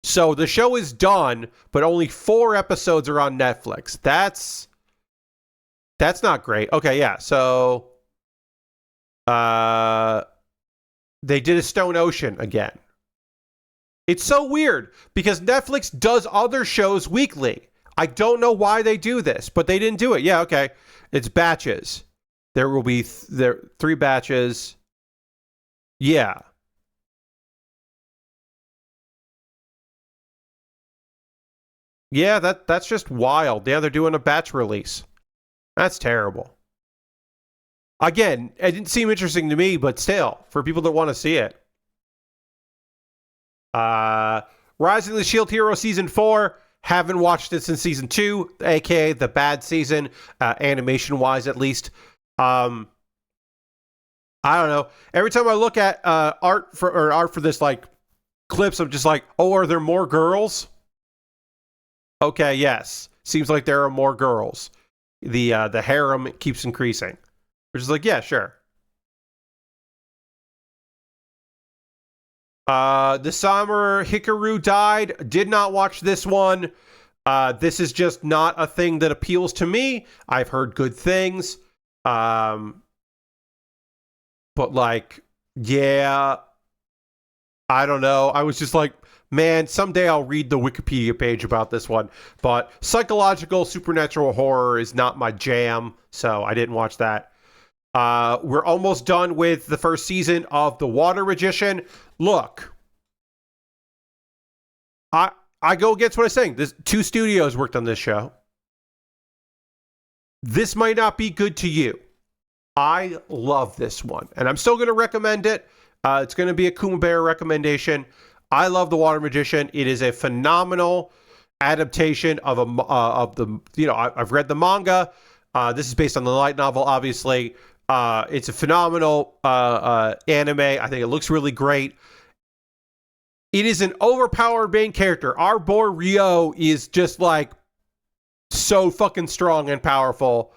So the show is done, but only 4 episodes are on Netflix. That's not great. Okay, yeah. So they did a Stone Ocean again. It's so weird because Netflix does other shows weekly. I don't know why they do this, but they didn't do it. Yeah, okay. It's batches. There will be 3 batches. Yeah. Yeah, that's just wild. Yeah, they're doing a batch release. That's terrible. Again, it didn't seem interesting to me, but still, for people that want to see it. Rising of the Shield Hero Season 4. Haven't watched it since Season 2, aka the bad season, animation-wise at least. I don't know. Every time I look at art for this, like, clips, I'm just like, oh, are there more girls? Okay, yes. Seems like there are more girls. The harem keeps increasing. Which is like, yeah, sure. The summer Hikaru died. Did not watch this one. This is just not a thing that appeals to me. I've heard good things. But like, yeah, I don't know. I was just like, man, someday I'll read the Wikipedia page about this one. But psychological supernatural horror is not my jam, so I didn't watch that. We're almost done with the first season of The Water Magician. Look, I go against what I'm saying. There's 2 studios worked on this show. This might not be good to you. I love this one, and I'm still going to recommend it. It's going to be a Baer recommendation. I love The Water Magician. It is a phenomenal adaptation of the. I've read the manga. This is based on the light novel, obviously. It's a phenomenal anime. I think it looks really great. It is an overpowered main character. Our boy Ryo is just like so fucking strong and powerful.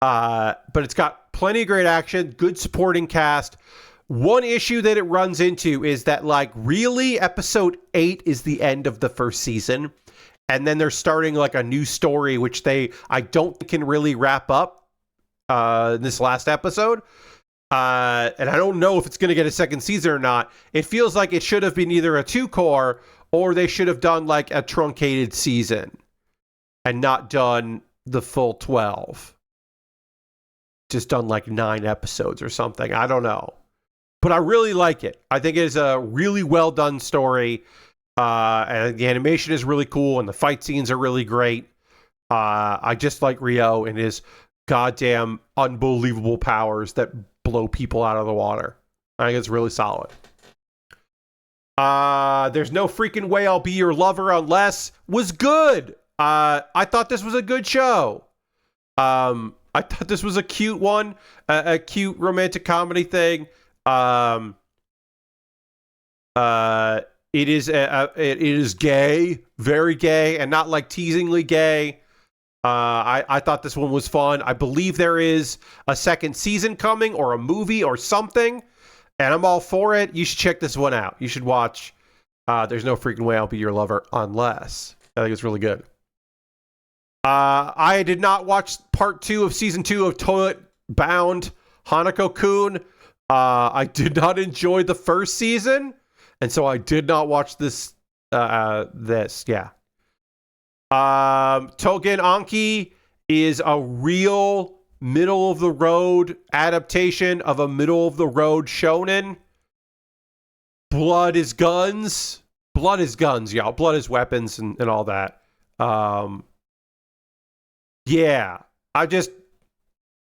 But it's got plenty of great action, good supporting cast. One issue that it runs into is that, like, really episode 8 is the end of the first season. And then they're starting like a new story, which I don't think can really wrap up in this last episode. And I don't know if it's going to get a second season or not. It feels like it should have been either a 2-core or they should have done like a truncated season and not done the full 12. Just done like 9 episodes or something. I don't know. But I really like it. I think it is a really well done story. And the animation is really cool and the fight scenes are really great. I just like Ryo and his goddamn unbelievable powers that blow people out of the water. I think it's really solid. There's no freaking way I'll be your lover unless was good. I thought this was a good show. I thought this was a cute one, a cute romantic comedy thing. It is gay, very gay, and not like teasingly gay. I thought this one was fun. I believe there is a second season coming or a movie or something, and I'm all for it. You should check this one out. You should watch There's No Freaking Way I'll Be Your Lover Unless. I think it's really good. I did not watch part 2 of season 2 of Toilet Bound Hanako-kun. I did not enjoy the first season, and so I did not watch this. Yeah. Togen Anki is a real middle of the road adaptation of a middle of the road shonen. Blood is guns. Blood is guns, y'all. Blood is weapons and all that. Yeah, I just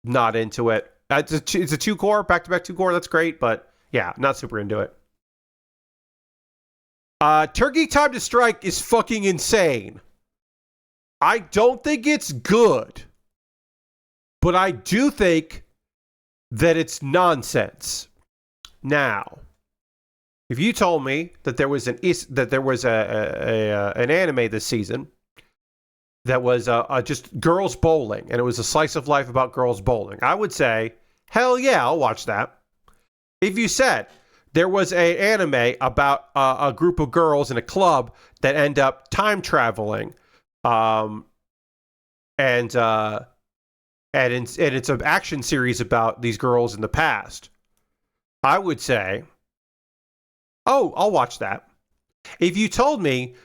not into it. It's a 2-core, back-to-back 2-core. That's great, but yeah, not super into it. Turkey Time to Strike is fucking insane. I don't think it's good. But I do think that it's nonsense. Now, if you told me that there was an anime this season that was just girls bowling, and it was a slice of life about girls bowling, I would say, hell yeah, I'll watch that. If you said there was an anime about a group of girls in a club that end up time traveling, and it's an action series about these girls in the past, I would say, oh, I'll watch that. If you told me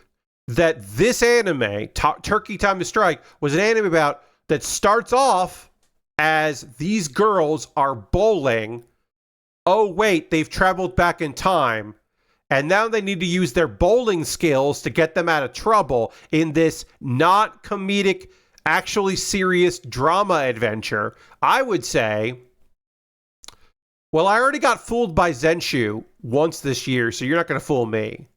that this anime, Turkey Time to Strike, was an anime about that starts off as these girls are bowling. Oh, wait, they've traveled back in time, and now they need to use their bowling skills to get them out of trouble in this not comedic, actually serious drama adventure, I would say, well, I already got fooled by Zenshu once this year, so you're not going to fool me.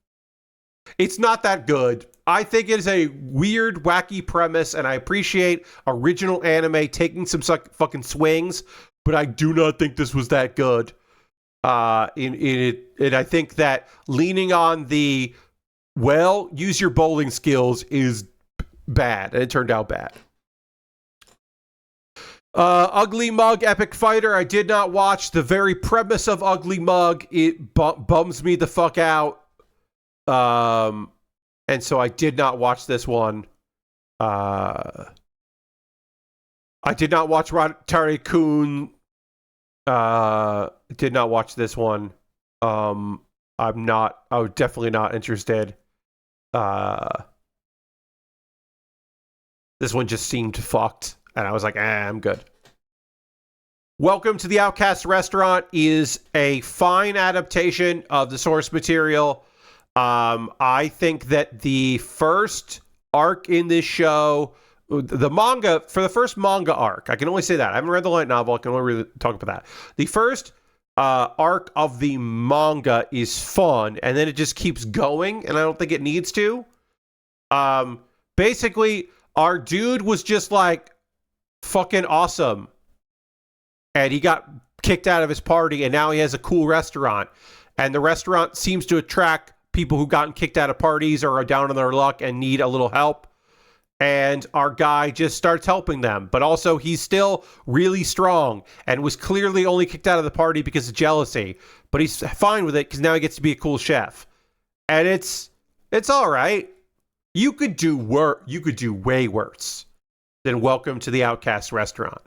It's not that good. I think it is a weird, wacky premise, and I appreciate original anime taking some fucking swings, but I do not think this was that good. And I think that leaning on the, well, use your bowling skills is bad, and it turned out bad. Ugly Mug Epic Fighter, I did not watch. The very premise of Ugly Mug, it bums me the fuck out. And so I did not watch this one. I did not watch Tari-kun. Did not watch this one. I was definitely not interested. This one just seemed fucked. And I was like, I'm good. Welcome to the Outcast Restaurant is a fine adaptation of the source material. I think that the first arc in this show, the manga, for the first manga arc, I can only say that. I haven't read the light novel. I can only really talk about that. The first arc of the manga is fun, and then it just keeps going, and I don't think it needs to. Basically, our dude was just like fucking awesome, and he got kicked out of his party, and now he has a cool restaurant, and the restaurant seems to attract people who've gotten kicked out of parties or are down on their luck and need a little help. And our guy just starts helping them. But also, he's still really strong and was clearly only kicked out of the party because of jealousy. But he's fine with it because now he gets to be a cool chef. And it's all right. You could do way worse than Welcome to the Outcast Restaurant.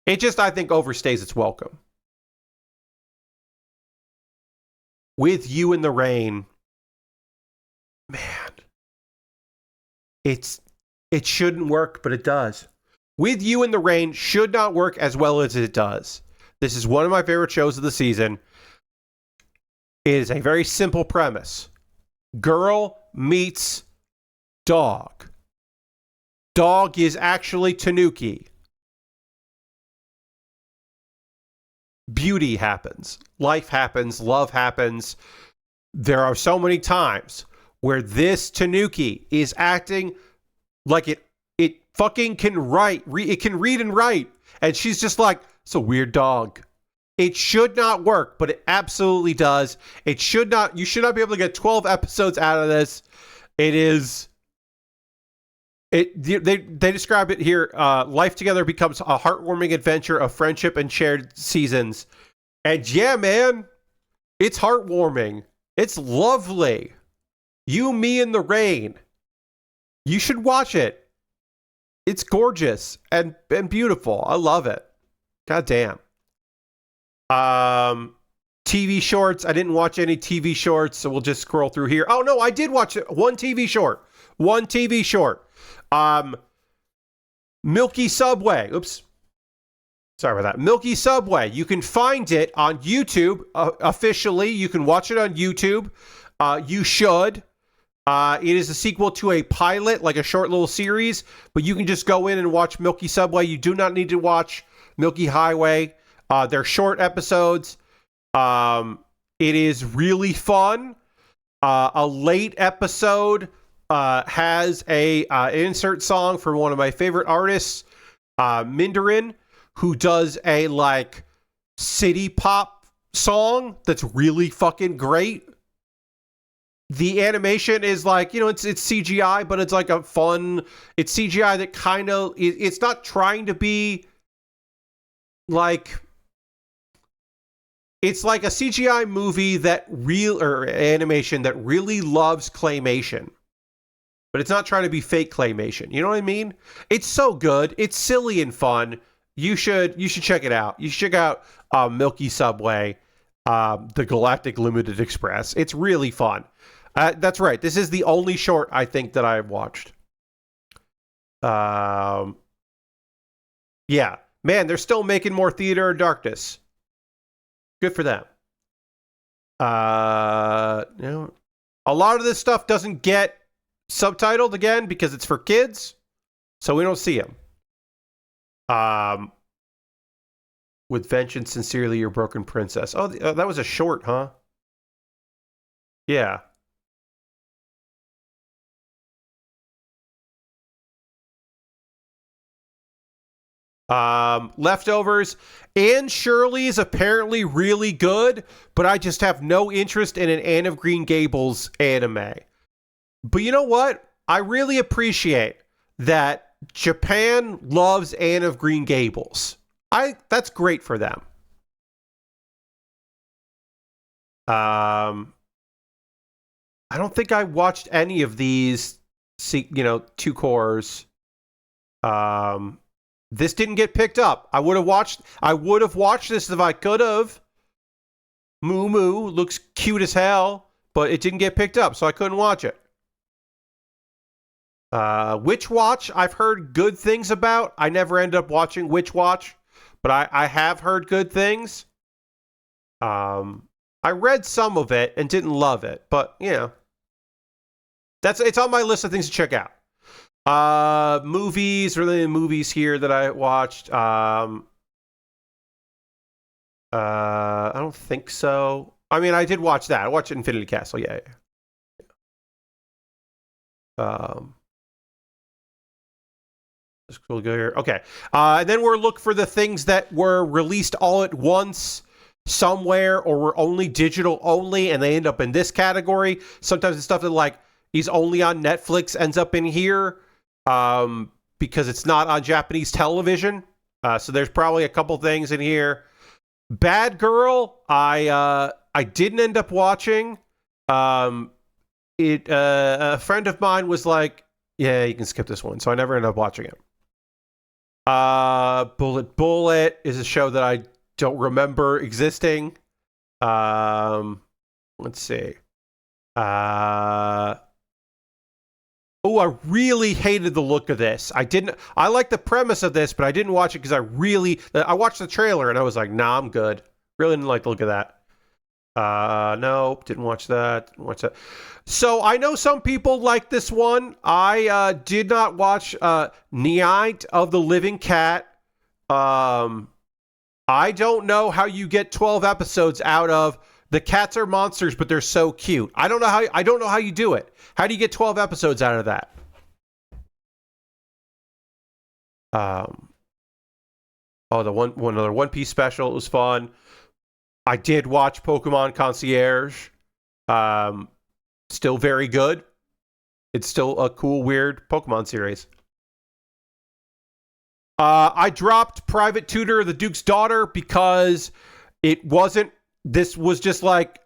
It just, I think, overstays its welcome. With You in the Rain, man, it shouldn't work, but it does. With You in the Rain should not work as well as it does. This is one of my favorite shows of the season. It is a very simple premise. Girl meets dog. Dog is actually Tanuki. Beauty happens. Life happens. Love happens. There are so many times where this Tanuki is acting like it fucking can write. It can read and write. And she's just like, it's a weird dog. It should not work, but it absolutely does. You should not be able to get 12 episodes out of this. They describe it here. Life together becomes a heartwarming adventure of friendship and shared seasons. And yeah, man, it's heartwarming. It's lovely. You, Me, and the Rain. You should watch it. It's gorgeous and beautiful. I love it. God damn. TV shorts. I didn't watch any TV shorts, so we'll just scroll through here. Oh, no, I did watch one TV short. Milky Subway. Oops. Sorry about that. Milky Subway. You can find it on YouTube officially. You can watch it on YouTube. You should. It is a sequel to a pilot, like a short little series, but you can just go in and watch Milky Subway. You do not need to watch Milky Highway. They're short episodes. It is really fun. A late episode has an insert song from one of my favorite artists, Mindarin, who does a like city pop song that's really fucking great. The animation is like, you know, it's CGI, but it's like a fun, it's CGI that kind of, it's not trying to be like, it's like a CGI movie that or animation that really loves claymation, but it's not trying to be fake claymation. You know what I mean? It's so good. It's silly and fun. You should check it out. You should check out Milky Subway, the Galactic Limited Express. It's really fun. That's right. This is the only short I think that I've watched. Yeah, man, they're still making more Theater of Darkness. Good for them. You know, a lot of this stuff doesn't get subtitled again because it's for kids, so we don't see them. With vengeance, sincerely, your broken princess. Oh, that was a short, huh? Yeah. Leftovers. Anne Shirley is apparently really good, but I just have no interest in an Anne of Green Gables anime. But you know what? I really appreciate that Japan loves Anne of Green Gables. That's great for them. I don't think I watched any of these, you know, two cores. This didn't get picked up. I would have watched this if I could have. Moo Moo looks cute as hell, but it didn't get picked up, so I couldn't watch it. Witch Watch, I've heard good things about. I never ended up watching Witch Watch, but I have heard good things. I read some of it and didn't love it, but you know, it's on my list of things to check out. Movies here that I watched. I don't think so. I mean, I did watch that. I watched Infinity Castle. Yeah. We'll go here. Okay. And then we'll look for the things that were released all at once somewhere or were only digital only, and they end up in this category. Sometimes it's stuff that like is only on Netflix ends up in here. Because it's not on Japanese television. So there's probably a couple things in here. Bad Girl, I didn't end up watching. A friend of mine was like, yeah, you can skip this one. So I never ended up watching it. Bullet is a show that I don't remember existing. Let's see. Oh, I really hated the look of this. I like the premise of this, but I didn't watch it because I watched the trailer and I was like, nah, I'm good. Really didn't like the look of that. No, didn't watch that. So I know some people like this one. I did not watch Night of the Living Cat. I don't know how you get 12 episodes out of the cats are monsters, but they're so cute. I don't know how you do it. How do you get 12 episodes out of that? Another One Piece special. It was fun. I did watch Pokemon Concierge. Still very good. It's still a cool, weird Pokemon series. I dropped Private Tutor, the Duke's Daughter, because this was just like,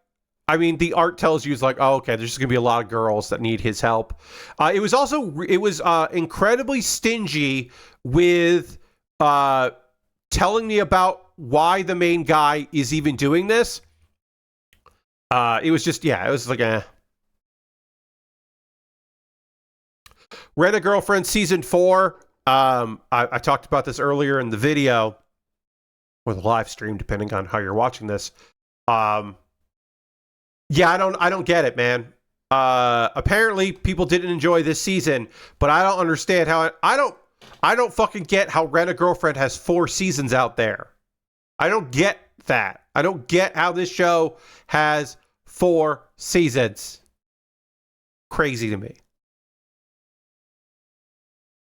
I mean, the art tells you it's like, oh, okay, there's just gonna be a lot of girls that need his help. It was incredibly stingy with telling me about why the main guy is even doing this. It was just, yeah, it was like, Rent-A-Girlfriend Season 4. I talked about this earlier in the video, or the live stream, depending on how you're watching this. Yeah, I don't get it, man. Apparently people didn't enjoy this season, but I don't understand how I don't fucking get how Rent-A-Girlfriend has 4 seasons out there. I don't get that. I don't get how this show has 4 seasons. Crazy to me.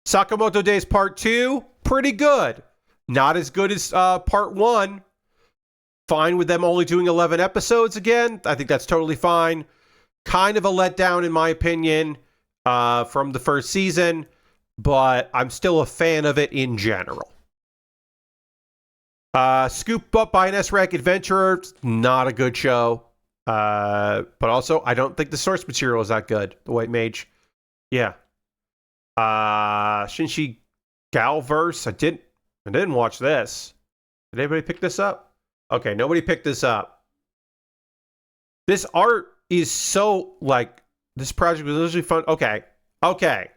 Sakamoto Days Part 2, pretty good. Not as good as part 1. Fine with them only doing 11 episodes again. I think that's totally fine. Kind of a letdown, in my opinion, from the first season, but I'm still a fan of it in general. Scoop Up by an S-Rank Adventurer, not a good show. But also, I don't think the source material is that good. The White Mage. Yeah. Shinshi Galverse. I didn't watch this. Did anybody pick this up? Okay, nobody picked this up. This art is so, like, this project was literally fun. Okay.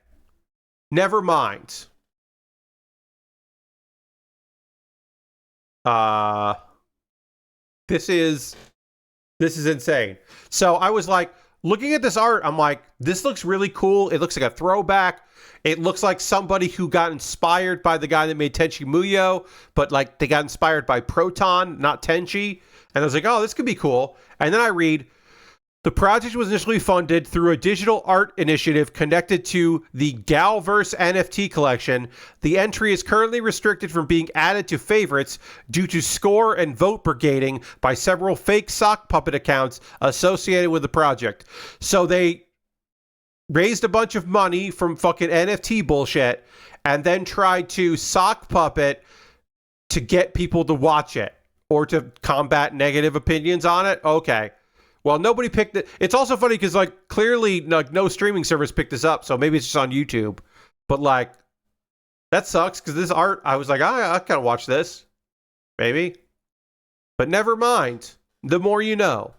Never mind. This is insane. So I was like, looking at this art, I'm like, this looks really cool. It looks like a throwback. It looks like somebody who got inspired by the guy that made Tenchi Muyo, but like they got inspired by Proton, not Tenchi. And I was like, oh, this could be cool. And then I read, the project was initially funded through a digital art initiative connected to the Galverse NFT collection. The entry is currently restricted from being added to favorites due to score and vote brigading by several fake sock puppet accounts associated with the project. So they raised a bunch of money from fucking NFT bullshit and then tried to sock puppet to get people to watch it or to combat negative opinions on it. Okay. Well, nobody picked it. It's also funny because, like, clearly, like, no streaming service picked this up, so maybe it's just on YouTube. But, like, that sucks because this art, I was like, I kind of watch this. Maybe. But never mind. The more you know.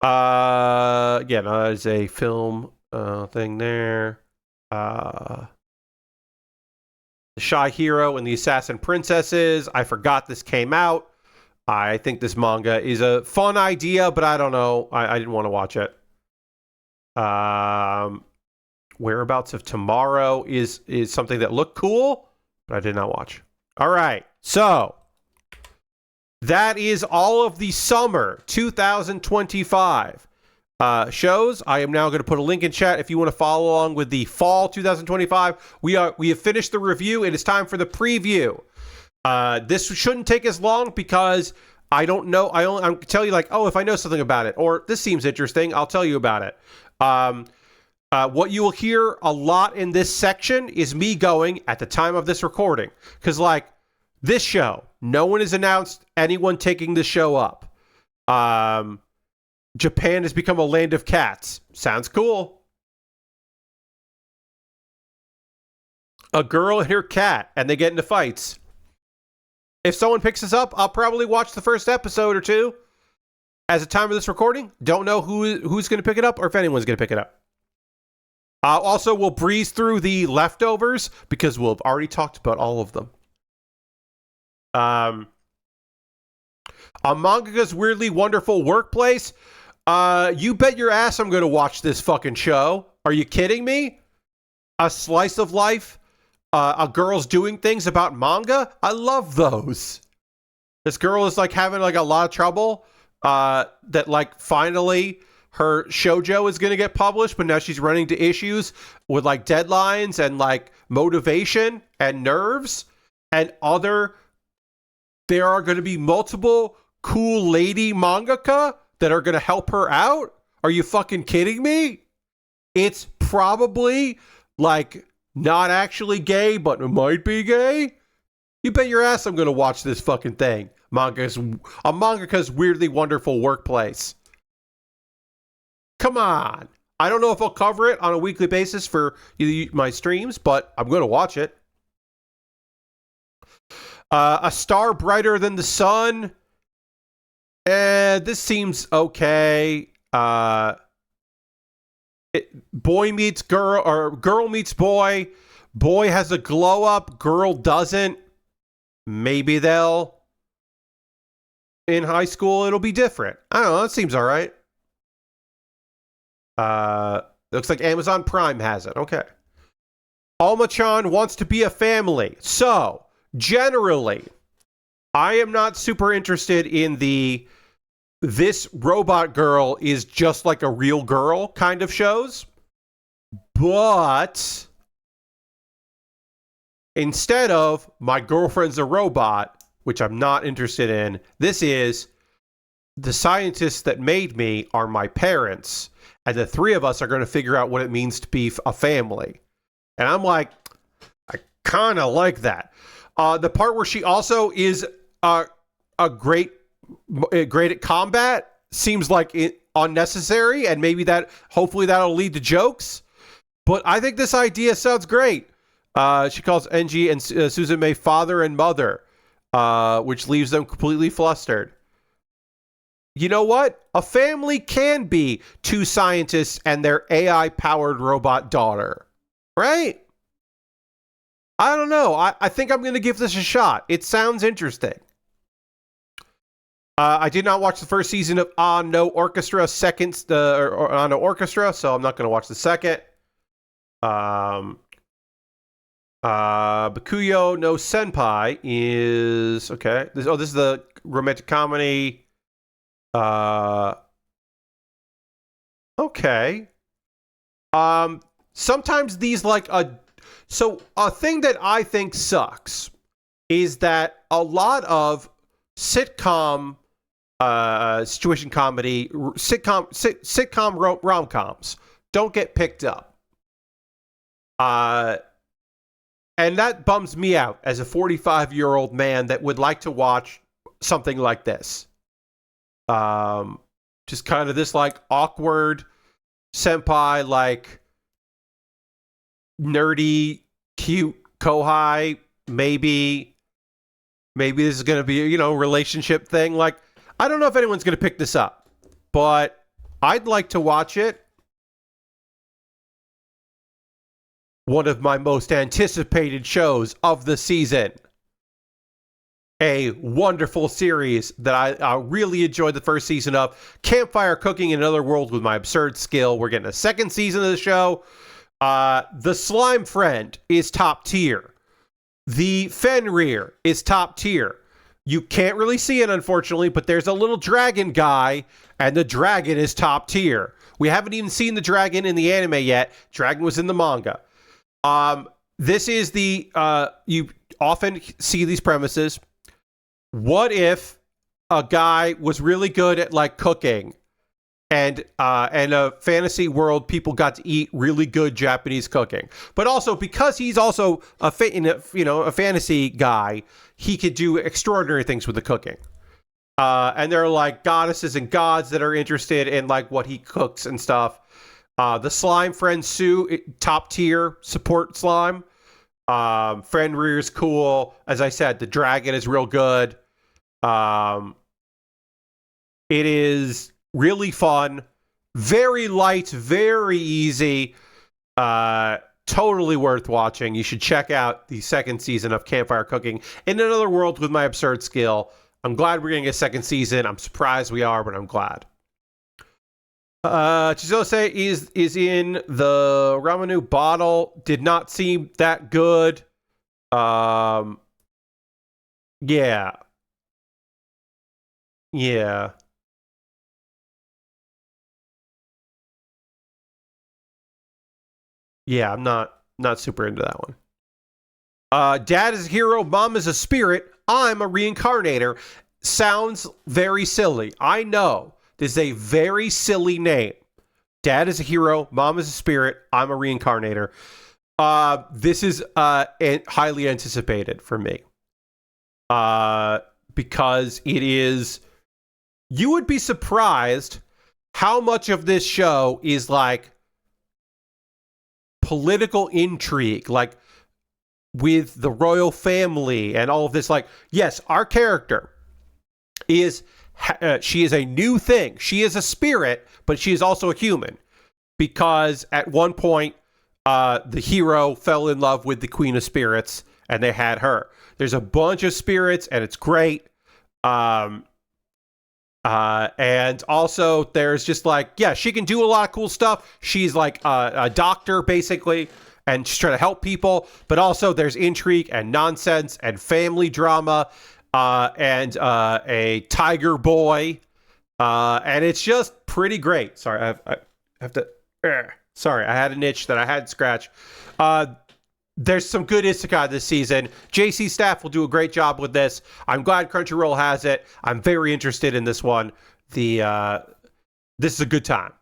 Yeah, no, there's a film thing there. The Shy Hero and the Assassin Princesses. I forgot this came out. I think this manga is a fun idea, but I don't know. I didn't want to watch it. Whereabouts of Tomorrow is something that looked cool, but I did not watch. All right. So that is all of the summer 2025 shows. I am now going to put a link in chat if you want to follow along with the fall 2025. We have finished the review. It is time for the preview. This shouldn't take as long because I don't know. I'll tell you like, oh, if I know something about it, or this seems interesting, I'll tell you about it. What you will hear a lot in this section is me going at the time of this recording. Because like this show, no one has announced anyone taking the show up. Japan has become a land of cats. Sounds cool. A girl and her cat, and they get into fights. If someone picks this up, I'll probably watch the first episode or two. As the time of this recording, don't know who's going to pick it up or if anyone's going to pick it up. Also, we'll breeze through the leftovers because we'll have already talked about all of them. A Mangaka's Weirdly Wonderful Workplace. You bet your ass I'm going to watch this fucking show. Are you kidding me? A slice of life. A girl's doing things about manga. I love those. This girl is like having like a lot of trouble. That like finally her shoujo is going to get published, but now she's running into issues with like deadlines and like motivation and nerves and other. There are going to be multiple cool lady mangaka that are going to help her out. Are you fucking kidding me? It's probably like not actually gay, but it might be gay. You bet your ass I'm going to watch this fucking thing. A Mangaka's Weirdly Wonderful Workplace. Come on. I don't know if I'll cover it on a weekly basis for my streams, but I'm going to watch it. A Star Brighter Than the Sun. This seems okay. Boy meets girl, or girl meets boy. Boy has a glow up, girl doesn't. Maybe they'll. In high school, it'll be different. I don't know. That seems all right. Looks like Amazon Prime has it. Okay. Alma-chan wants to be a family. So, generally, I am not super interested in this robot girl is just like a real girl kind of shows. But Instead of my girlfriend's a robot, which I'm not interested in, this is the scientists that made me are my parents, and the three of us are going to figure out what it means to be a family. And I'm like, I kind of like that. The part where she also is a great at combat seems like it unnecessary, and maybe hopefully that'll lead to jokes. But I think this idea sounds great. She calls NG and Susan May father and mother, which leaves them completely flustered. You know what? A family can be two scientists and their AI-powered robot daughter, right? I don't know. I think I'm going to give this a shot. It sounds interesting. I did not watch the first season of No Orchestra, No Orchestra, so I'm not going to watch the second. Bakuyo no Senpai is okay. This is the romantic comedy. Okay. Sometimes these a thing that I think sucks is that a lot of sitcom situation comedy sitcom rom-coms don't get picked up. And that bums me out as a 45-year-old man that would like to watch something like this. Just kind of this awkward senpai, nerdy, cute kohai. Maybe this is going to be a relationship thing. I don't know if anyone's going to pick this up, but I'd like to watch it. One of my most anticipated shows of the season. A wonderful series that I really enjoyed the first season of. Campfire Cooking in Another World with My Absurd Skill. We're getting a second season of the show. The Slime Friend is top tier. The Fenrir is top tier. You can't really see it, unfortunately, but there's a little dragon guy, and the dragon is top tier. We haven't even seen the dragon in the anime yet. Dragon was in the manga. This is you often see these premises. What if a guy was really good at cooking, and a fantasy world people got to eat really good Japanese cooking, but also because he's also a fantasy guy, he could do extraordinary things with the cooking. And there are goddesses and gods that are interested in what he cooks and stuff. The Slime Friend Sue, top tier support slime. Fenrir's cool. As I said, the dragon is real good. It is really fun, very light, very easy. Totally worth watching. You should check out the second season of Campfire Cooking in Another World with My Absurd Skill. I'm glad we're getting a second season. I'm surprised we are, but I'm glad. Chizose is in the Ramanu bottle. Did not seem that good. Yeah. Yeah. Yeah, I'm not super into that one. Dad is a hero, mom is a spirit, I'm a reincarnator. Sounds very silly. I know. This is a very silly name. Dad is a hero, mom is a spirit, I'm a reincarnator. This is highly anticipated for me. Because it is... You would be surprised how much of this show is political intrigue, with the royal family and all of this. Yes, our character is... she is a new thing. She is a spirit, but she is also a human. Because at one point, the hero fell in love with the Queen of Spirits, and they had her. There's a bunch of spirits, and it's great. And also, there's just she can do a lot of cool stuff. She's a doctor, basically, and she's trying to help people. But also, there's intrigue and nonsense and family drama. And a tiger boy, and it's just pretty great. Sorry, I have to. Sorry, I had an itch that I had to scratch. there's some good isekai this season. JC staff will do a great job with this. I'm glad Crunchyroll has it. I'm very interested in this one. This is a good time.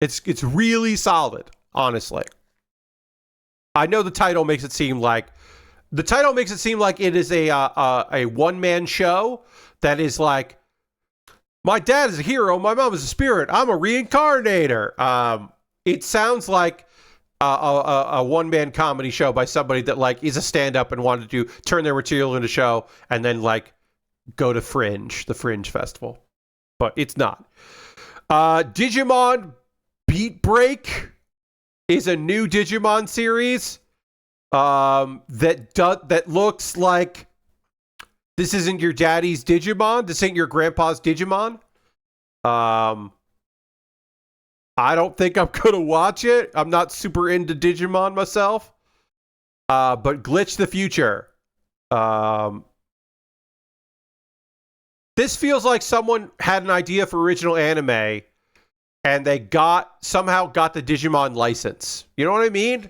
It's really solid, honestly. I know the title makes it seem like it is a one-man show that is like, my dad is a hero, my mom is a spirit, I'm a reincarnator. It sounds like a one-man comedy show by somebody that like is a stand-up and wanted to turn their material into a show and then like go to the Fringe Festival. But it's not. Digimon Beat Break is a new Digimon series that looks like this isn't your daddy's Digimon. This ain't your grandpa's Digimon. I don't think I'm gonna watch it. I'm not super into Digimon myself. But Glitch the Future. This feels like someone had an idea for original anime and they somehow got the Digimon license. You know what I mean?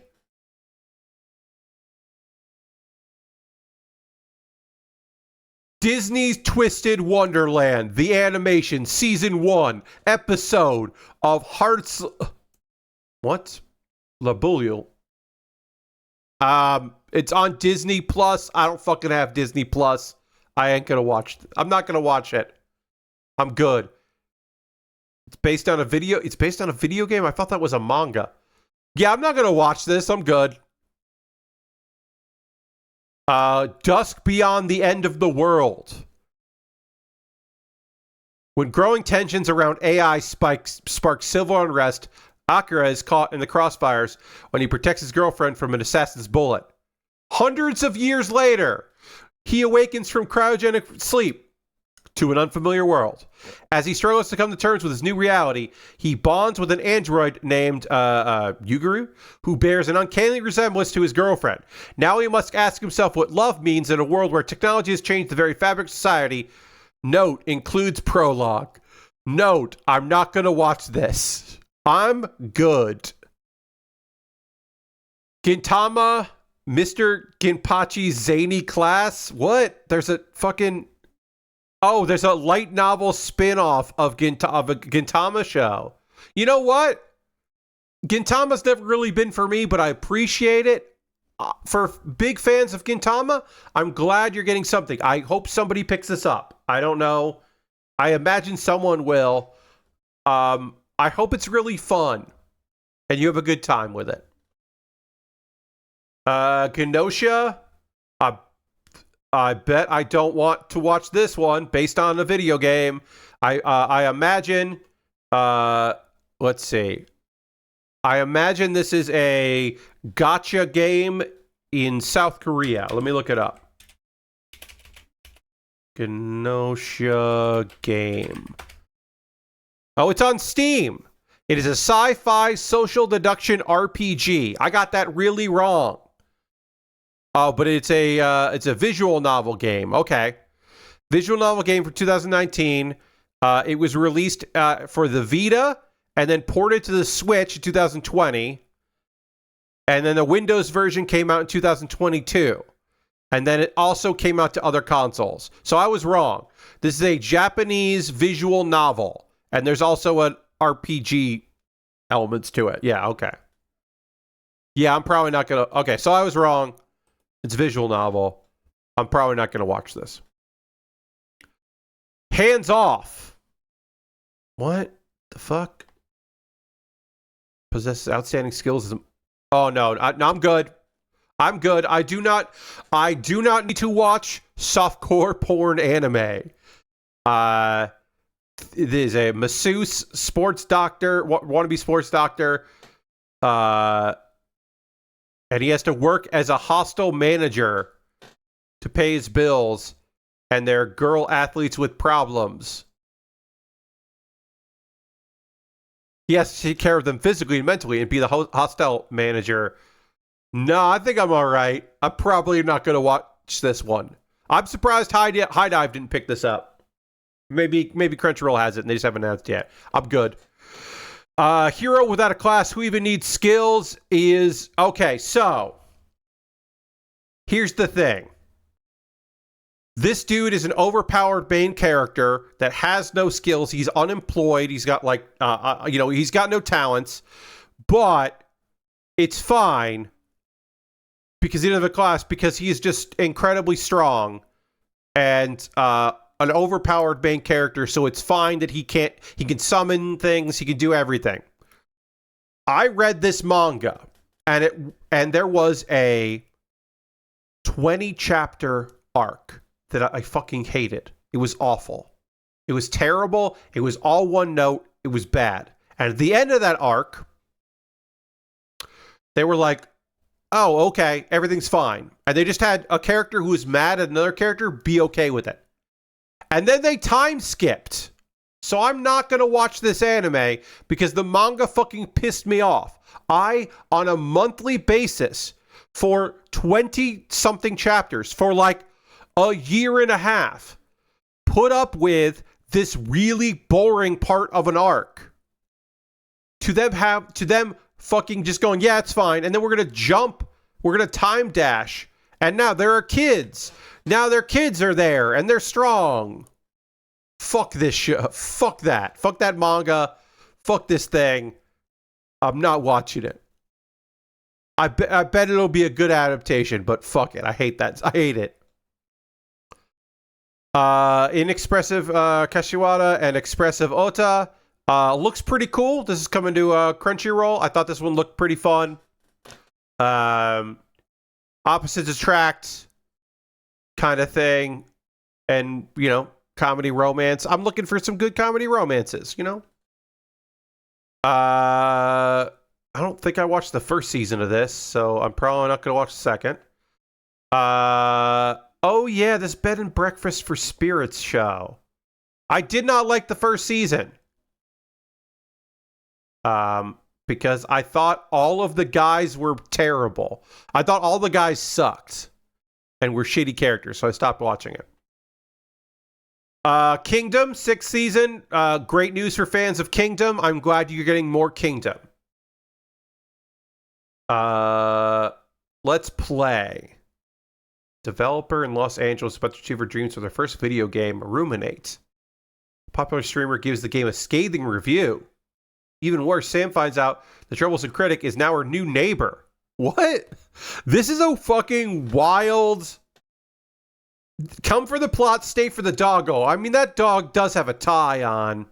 Disney's Twisted Wonderland, the animation, season 1, episode of Hearts... What? La Boule. It's on Disney Plus. I don't fucking have Disney Plus. I ain't gonna watch I'm not gonna watch it. I'm good. It's based on a video game? I thought that was a manga. Yeah, I'm not gonna watch this. I'm good. Dusk Beyond the End of the World. When growing tensions around AI spark civil unrest, Akira is caught in the crossfires when he protects his girlfriend from an assassin's bullet. Hundreds of years later, he awakens from cryogenic sleep to an unfamiliar world. As he struggles to come to terms with his new reality, he bonds with an android named Yuguru, who bears an uncanny resemblance to his girlfriend. Now he must ask himself what love means in a world where technology has changed the very fabric of society. Note, includes prologue. Note, I'm not going to watch this. I'm good. Gintama, Mr. Ginpachi's zany class? What? There's a fucking... Oh, there's a light novel spin-off of a Gintama show. You know what? Gintama's never really been for me, but I appreciate it. For big fans of Gintama, I'm glad you're getting something. I hope somebody picks this up. I don't know. I imagine someone will. I hope it's really fun, and you have a good time with it. Kenosha, I bet I don't want to watch this one based on a video game. I imagine, let's see. I imagine this is a gacha game in South Korea. Let me look it up. Kenosha game. Oh, it's on Steam. It is a sci-fi social deduction RPG. I got that really wrong. Oh, but it's a visual novel game. Okay. Visual novel game from 2019. It was released for the Vita and then ported to the Switch in 2020. And then the Windows version came out in 2022. And then it also came out to other consoles. So I was wrong. This is a Japanese visual novel. And there's also an RPG elements to it. Yeah, okay. Yeah, I'm probably not going to... Okay, so I was wrong. It's a visual novel. I'm probably not going to watch this. Hands Off. What the fuck? Possesses outstanding skills. Oh, no. No, I'm good. I'm good. I do not need to watch softcore porn anime. There's a masseuse, sports doctor, wannabe sports doctor. And he has to work as a hostel manager to pay his bills. And they're girl athletes with problems. He has to take care of them physically and mentally and be the hostel manager. No, I think I'm all right. I'm probably not going to watch this one. I'm surprised High Dive didn't pick this up. Maybe Crunchyroll has it and they just haven't announced it yet. I'm good. Hero without a class who even needs skills is... Okay, so... Here's the thing. This dude is an overpowered main character that has no skills. He's unemployed. He's got like, he's got no talents, but it's fine because he doesn't have a class because he is just incredibly strong and an overpowered main character. So it's fine that he can summon things. He can do everything. I read this manga and there was a 20 chapter arc that I fucking hated. It was awful. It was terrible. It was all one note. It was bad. And at the end of that arc, they were like, oh, okay, everything's fine. And they just had a character who was mad at another character be okay with it. And then they time skipped. So I'm not going to watch this anime because the manga fucking pissed me off. I, on a monthly basis, for 20-something chapters, for like a year and a half, put up with this really boring part of an arc. To them fucking just going, yeah, it's fine. And then we're going to jump. We're going to time dash. And now there are kids. Now their kids are there and they're strong. Fuck this shit. Fuck that. Fuck that manga. Fuck this thing. I'm not watching it. I bet it'll be a good adaptation, but fuck it. I hate that. I hate it. Inexpressive Kashiwara and Expressive Ota. Looks pretty cool. This is coming to Crunchyroll. I thought this one looked pretty fun. Opposites attract kind of thing. And, comedy romance. I'm looking for some good comedy romances, I don't think I watched the first season of this, so I'm probably not going to watch the second. Oh yeah, this Bed and Breakfast for Spirits show. I did not like the first season. Because I thought all of the guys were terrible. I thought all the guys sucked and were shitty characters, so I stopped watching it. Kingdom, 6th season. Great news for fans of Kingdom. I'm glad you're getting more Kingdom. Let's Play. Developer in Los Angeles about to achieve her dreams with their first video game, Ruminate. Popular streamer gives the game a scathing review. Even worse, Sam finds out the troublesome critic is now her new neighbor. What? This is a fucking wild... Come for the plot, stay for the doggo. I mean, that dog does have a tie on.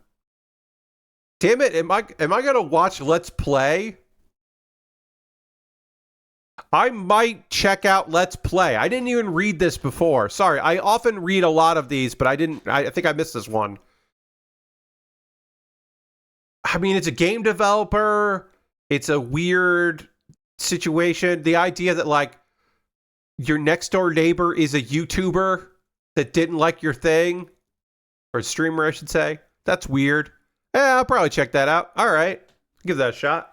Damn it, am I gonna watch Let's Play? I might check out Let's Play. I didn't even read this before. Sorry, I often read a lot of these, but I think I missed this one. I mean, it's a game developer. It's a weird situation. The idea that, like, your next door neighbor is a YouTuber that didn't like your thing, or a streamer, I should say. That's weird. Yeah, I'll probably check that out. All right, give that a shot.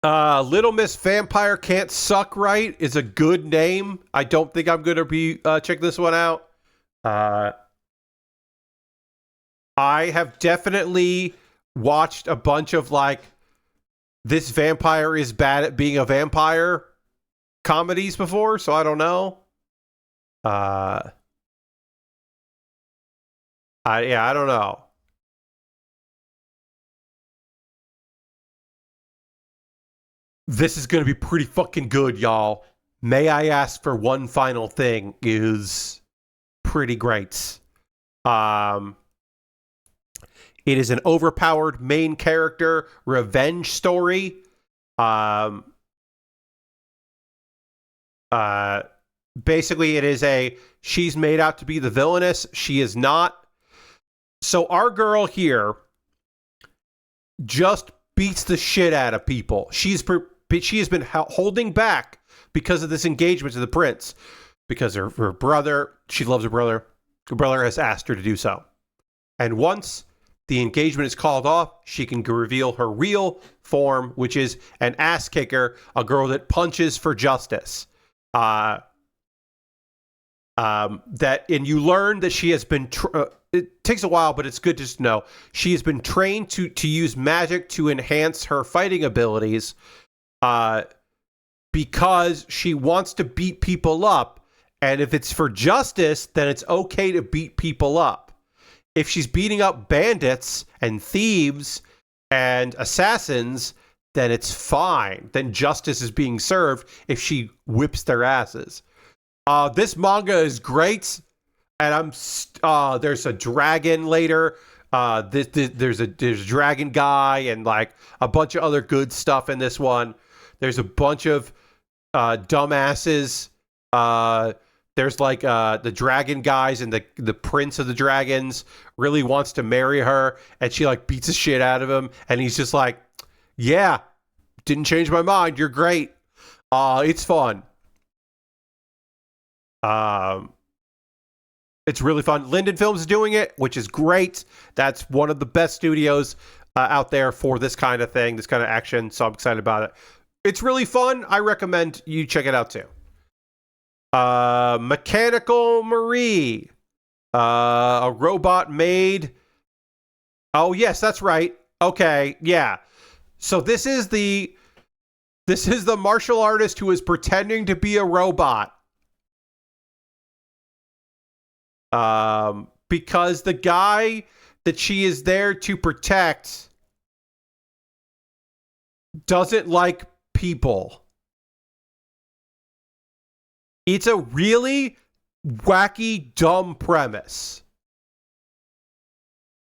Little Miss Vampire Can't Suck Right is a good name. I don't think I'm gonna be check this one out. I have definitely watched a bunch of like this vampire is bad at being a vampire comedies before, so I don't know. I don't know. This is going to be pretty fucking good, y'all. May I Ask for One Final Thing is pretty great. It is an overpowered main character revenge story. Basically, it is she's made out to be the villainess. She is not. So our girl here just beats the shit out of people. She has been holding back because of this engagement to the prince. Because her brother, she loves her brother. Her brother has asked her to do so. And once the engagement is called off, she can reveal her real form, which is an ass kicker, a girl that punches for justice. And you learn that she has been, it takes a while, but it's good to know. She has been trained to use magic to enhance her fighting abilities. because she wants to beat people up. And if it's for justice, then it's okay to beat people up. If she's beating up bandits and thieves and assassins, then it's fine. Then justice is being served if she whips their asses. This manga is great. And there's a dragon later. There's a dragon guy and like a bunch of other good stuff in this one. There's a bunch of dumbasses. There's like the dragon guys, and the prince of the dragons really wants to marry her, and she like beats the shit out of him, and he's just like, yeah, didn't change my mind. You're great. It's fun. It's really fun. Linden Films is doing it, which is great. That's one of the best studios out there for this kind of thing, this kind of action. So I'm excited about it. It's really fun. I recommend you check it out too. Mechanical Marie, a robot maid. Oh yes, that's right. Okay, yeah. So this is the martial artist who is pretending to be a robot. Because the guy that she is there to protect doesn't like people. It's a really wacky, dumb premise.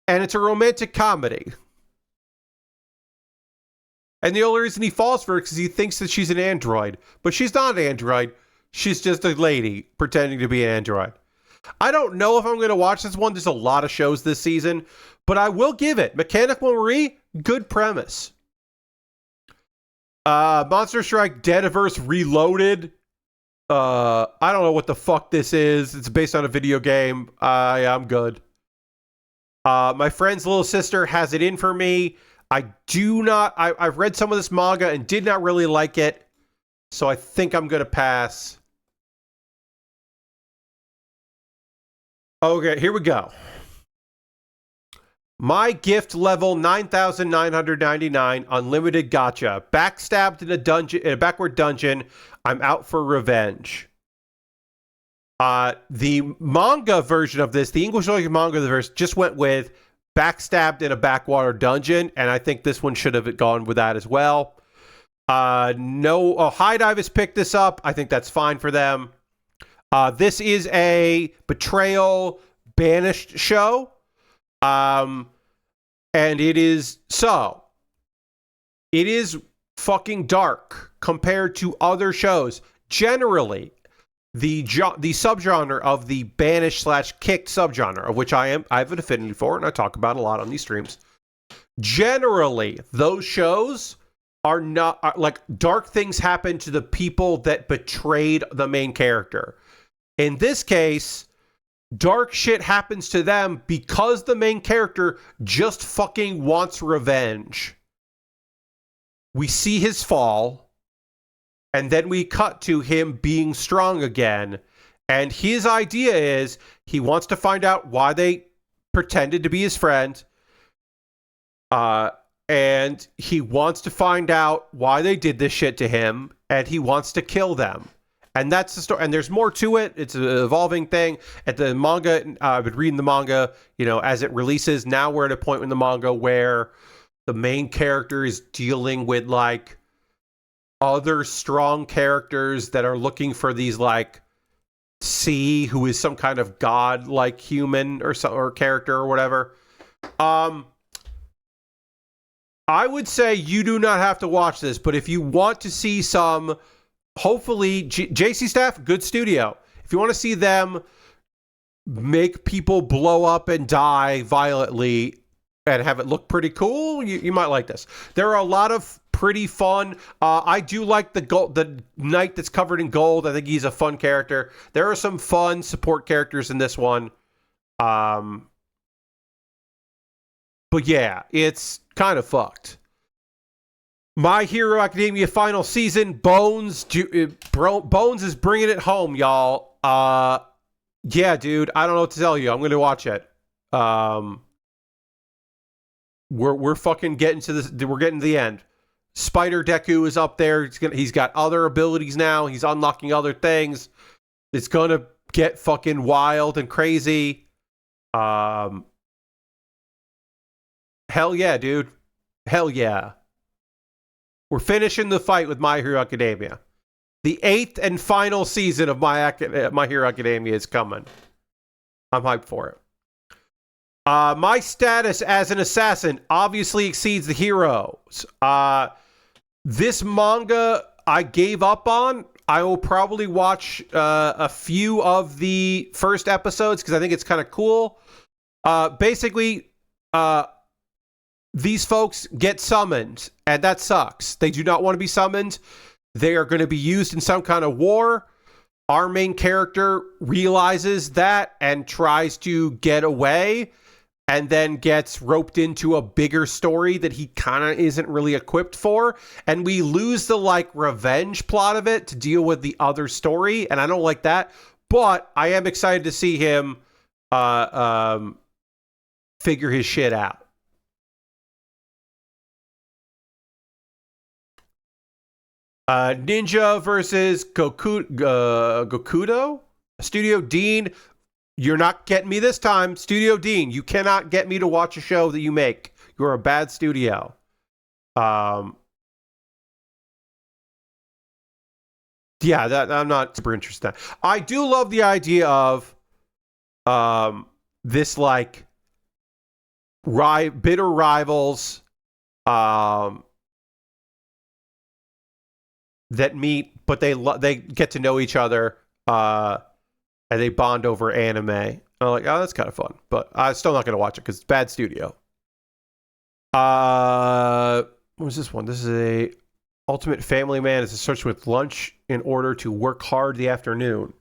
And it's a romantic comedy. And the only reason he falls for it is because he thinks that she's an android. But she's not an android. She's just a lady pretending to be an android. I don't know if I'm going to watch this one. There's a lot of shows this season. But I will give it. Mechanical Marie, good premise. Monster Strike Deadiverse Reloaded. I don't know what the fuck this is. It's based on a video game. I'm good. My friend's little sister has it in for me. I've read some of this manga and did not really like it. So I think I'm going to pass. Okay, here we go. My gift level 9,999 unlimited gacha. Backstabbed in a backward dungeon. I'm out for revenge. The manga version of this, the English language manga version, just went with backstabbed in a backwater dungeon, and I think this one should have gone with that as well. High Dive has picked this up. I think that's fine for them. This is a betrayal banished show. And it is fucking dark compared to other shows. Generally, the subgenre of the banished / kicked subgenre, of which I have an affinity for, and I talk about a lot on these streams. Generally, those shows are not like dark things happen to the people that betrayed the main character. In this case, dark shit happens to them because the main character just fucking wants revenge. We see his fall, and then we cut to him being strong again. And his idea is he wants to find out why they pretended to be his friend. And he wants to find out why they did this shit to him, and he wants to kill them. And that's the story. And there's more to it. It's an evolving thing. At the manga, I've been reading the manga, as it releases. Now we're at a point in the manga where the main character is dealing with like other strong characters that are looking for these like C, who is some kind of god like human or character or whatever. I would say you do not have to watch this, but if you want to see some, hopefully, JC Staff, good studio. If you want to see them make people blow up and die violently and have it look pretty cool, you might like this. There are a lot of pretty fun. I do like the knight that's covered in gold. I think he's a fun character. There are some fun support characters in this one. But yeah, it's kind of fucked. My Hero Academia final season, Bones is bringing it home, y'all. Yeah, dude, I don't know what to tell you. I'm going to watch it. We're fucking getting to this. We're getting to the end. Spider Deku is up there. He's got other abilities now. He's unlocking other things. It's gonna get fucking wild and crazy. Hell yeah, dude. Hell yeah. We're finishing the fight with My Hero Academia. The 8th and final season of My Hero Academia is coming. I'm hyped for it. My status as an assassin obviously exceeds the heroes. This manga I gave up on. I will probably watch a few of the first episodes because I think it's kind of cool. Basically, these folks get summoned, and that sucks. They do not want to be summoned. They are going to be used in some kind of war. Our main character realizes that and tries to get away, and then gets roped into a bigger story that he kind of isn't really equipped for. And we lose the, like, revenge plot of it to deal with the other story, and I don't like that. But I am excited to see him figure his shit out. Ninja versus Gokudo? Studio Dean. You're not getting me this time. Studio Dean, you cannot get me to watch a show that you make. You're a bad studio. Yeah, that I'm not super interested in. I do love the idea of this, like, bitter rivals that meet, but they get to know each other, and they bond over anime. I'm like, oh, that's kind of fun, but I'm still not going to watch it because it's bad studio. What was this one? This is a Ultimate Family Man is searching with lunch in order to work hard the afternoon.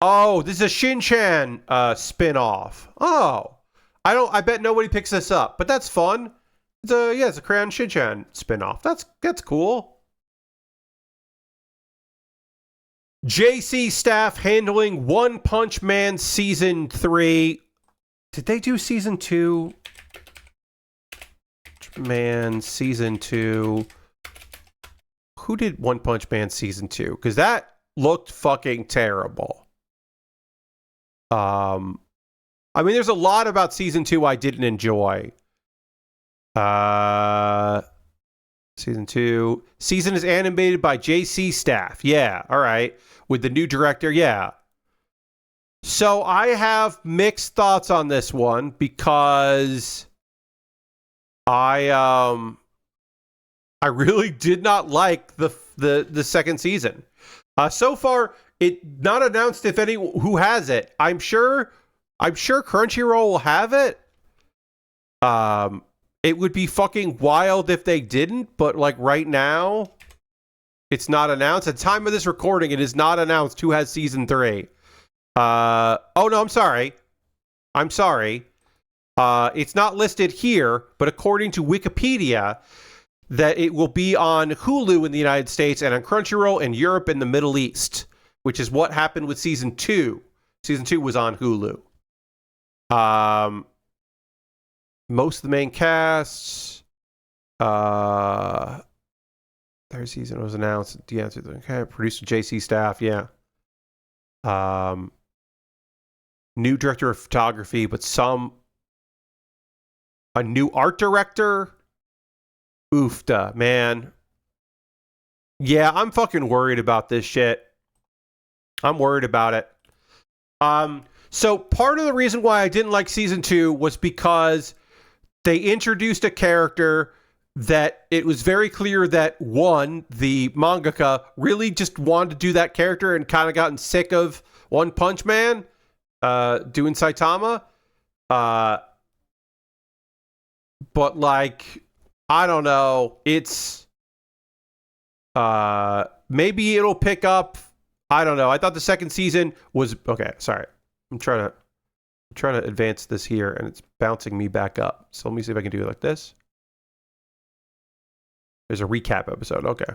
Oh, this is a Shin-chan spin-off. Oh, I bet nobody picks this up, but that's fun. It's a Crayon Shin-chan spin-off. That's cool. JC staff handling One Punch Man Season 3. Did they do Season 2? Man, Season 2. Who did One Punch Man Season 2? Because that looked fucking terrible. I mean, there's a lot about Season 2 I didn't enjoy. Season 2. Season is animated by JC staff. Yeah, all right. With the new director, yeah. So I have mixed thoughts on this one because I really did not like the second season. So far, it not announced who has it. I'm sure Crunchyroll will have it. It would be fucking wild if they didn't, but like right now, it's not announced. At the time of this recording, it is not announced who has season 3. Oh no, I'm sorry. It's not listed here, but according to Wikipedia, that it will be on Hulu in the United States and on Crunchyroll in Europe and the Middle East, which is what happened with season 2. Season 2 was on Hulu. Most of the main casts, their season was announced. Okay, producer JC staff, yeah. New director of photography, but a new art director. Oofta, man. Yeah, I'm fucking worried about this shit. I'm worried about it. So part of the reason why I didn't like season 2 was because they introduced a character that it was very clear that one, the mangaka really just wanted to do that character and kind of gotten sick of One Punch Man doing Saitama. But like, I don't know. It's maybe it'll pick up. I don't know. I thought the second season was okay. Sorry, I'm trying to advance this here, and it's bouncing me back up. So let me see if I can do it like this. There's a recap episode. Okay.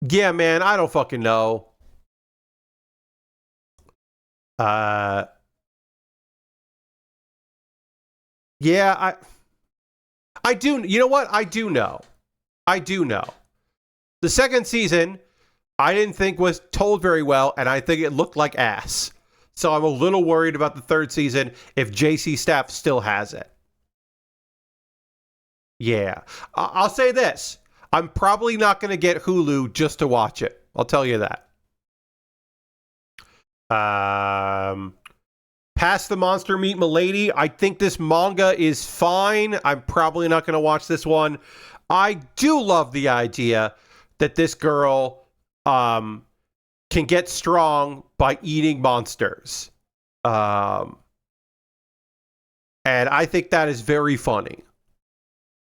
Yeah, man. I don't fucking know. Yeah, I do. You know what? I do know. I do know. The second season, I didn't think was told very well, and I think it looked like ass. So I'm a little worried about the third season if JC Staff still has it. Yeah. I'll say this. I'm probably not going to get Hulu just to watch it. I'll tell you that. Past the Monster Meet Milady. I think this manga is fine. I'm probably not going to watch this one. I do love the idea that this girl can get strong by eating monsters. And I think that is very funny.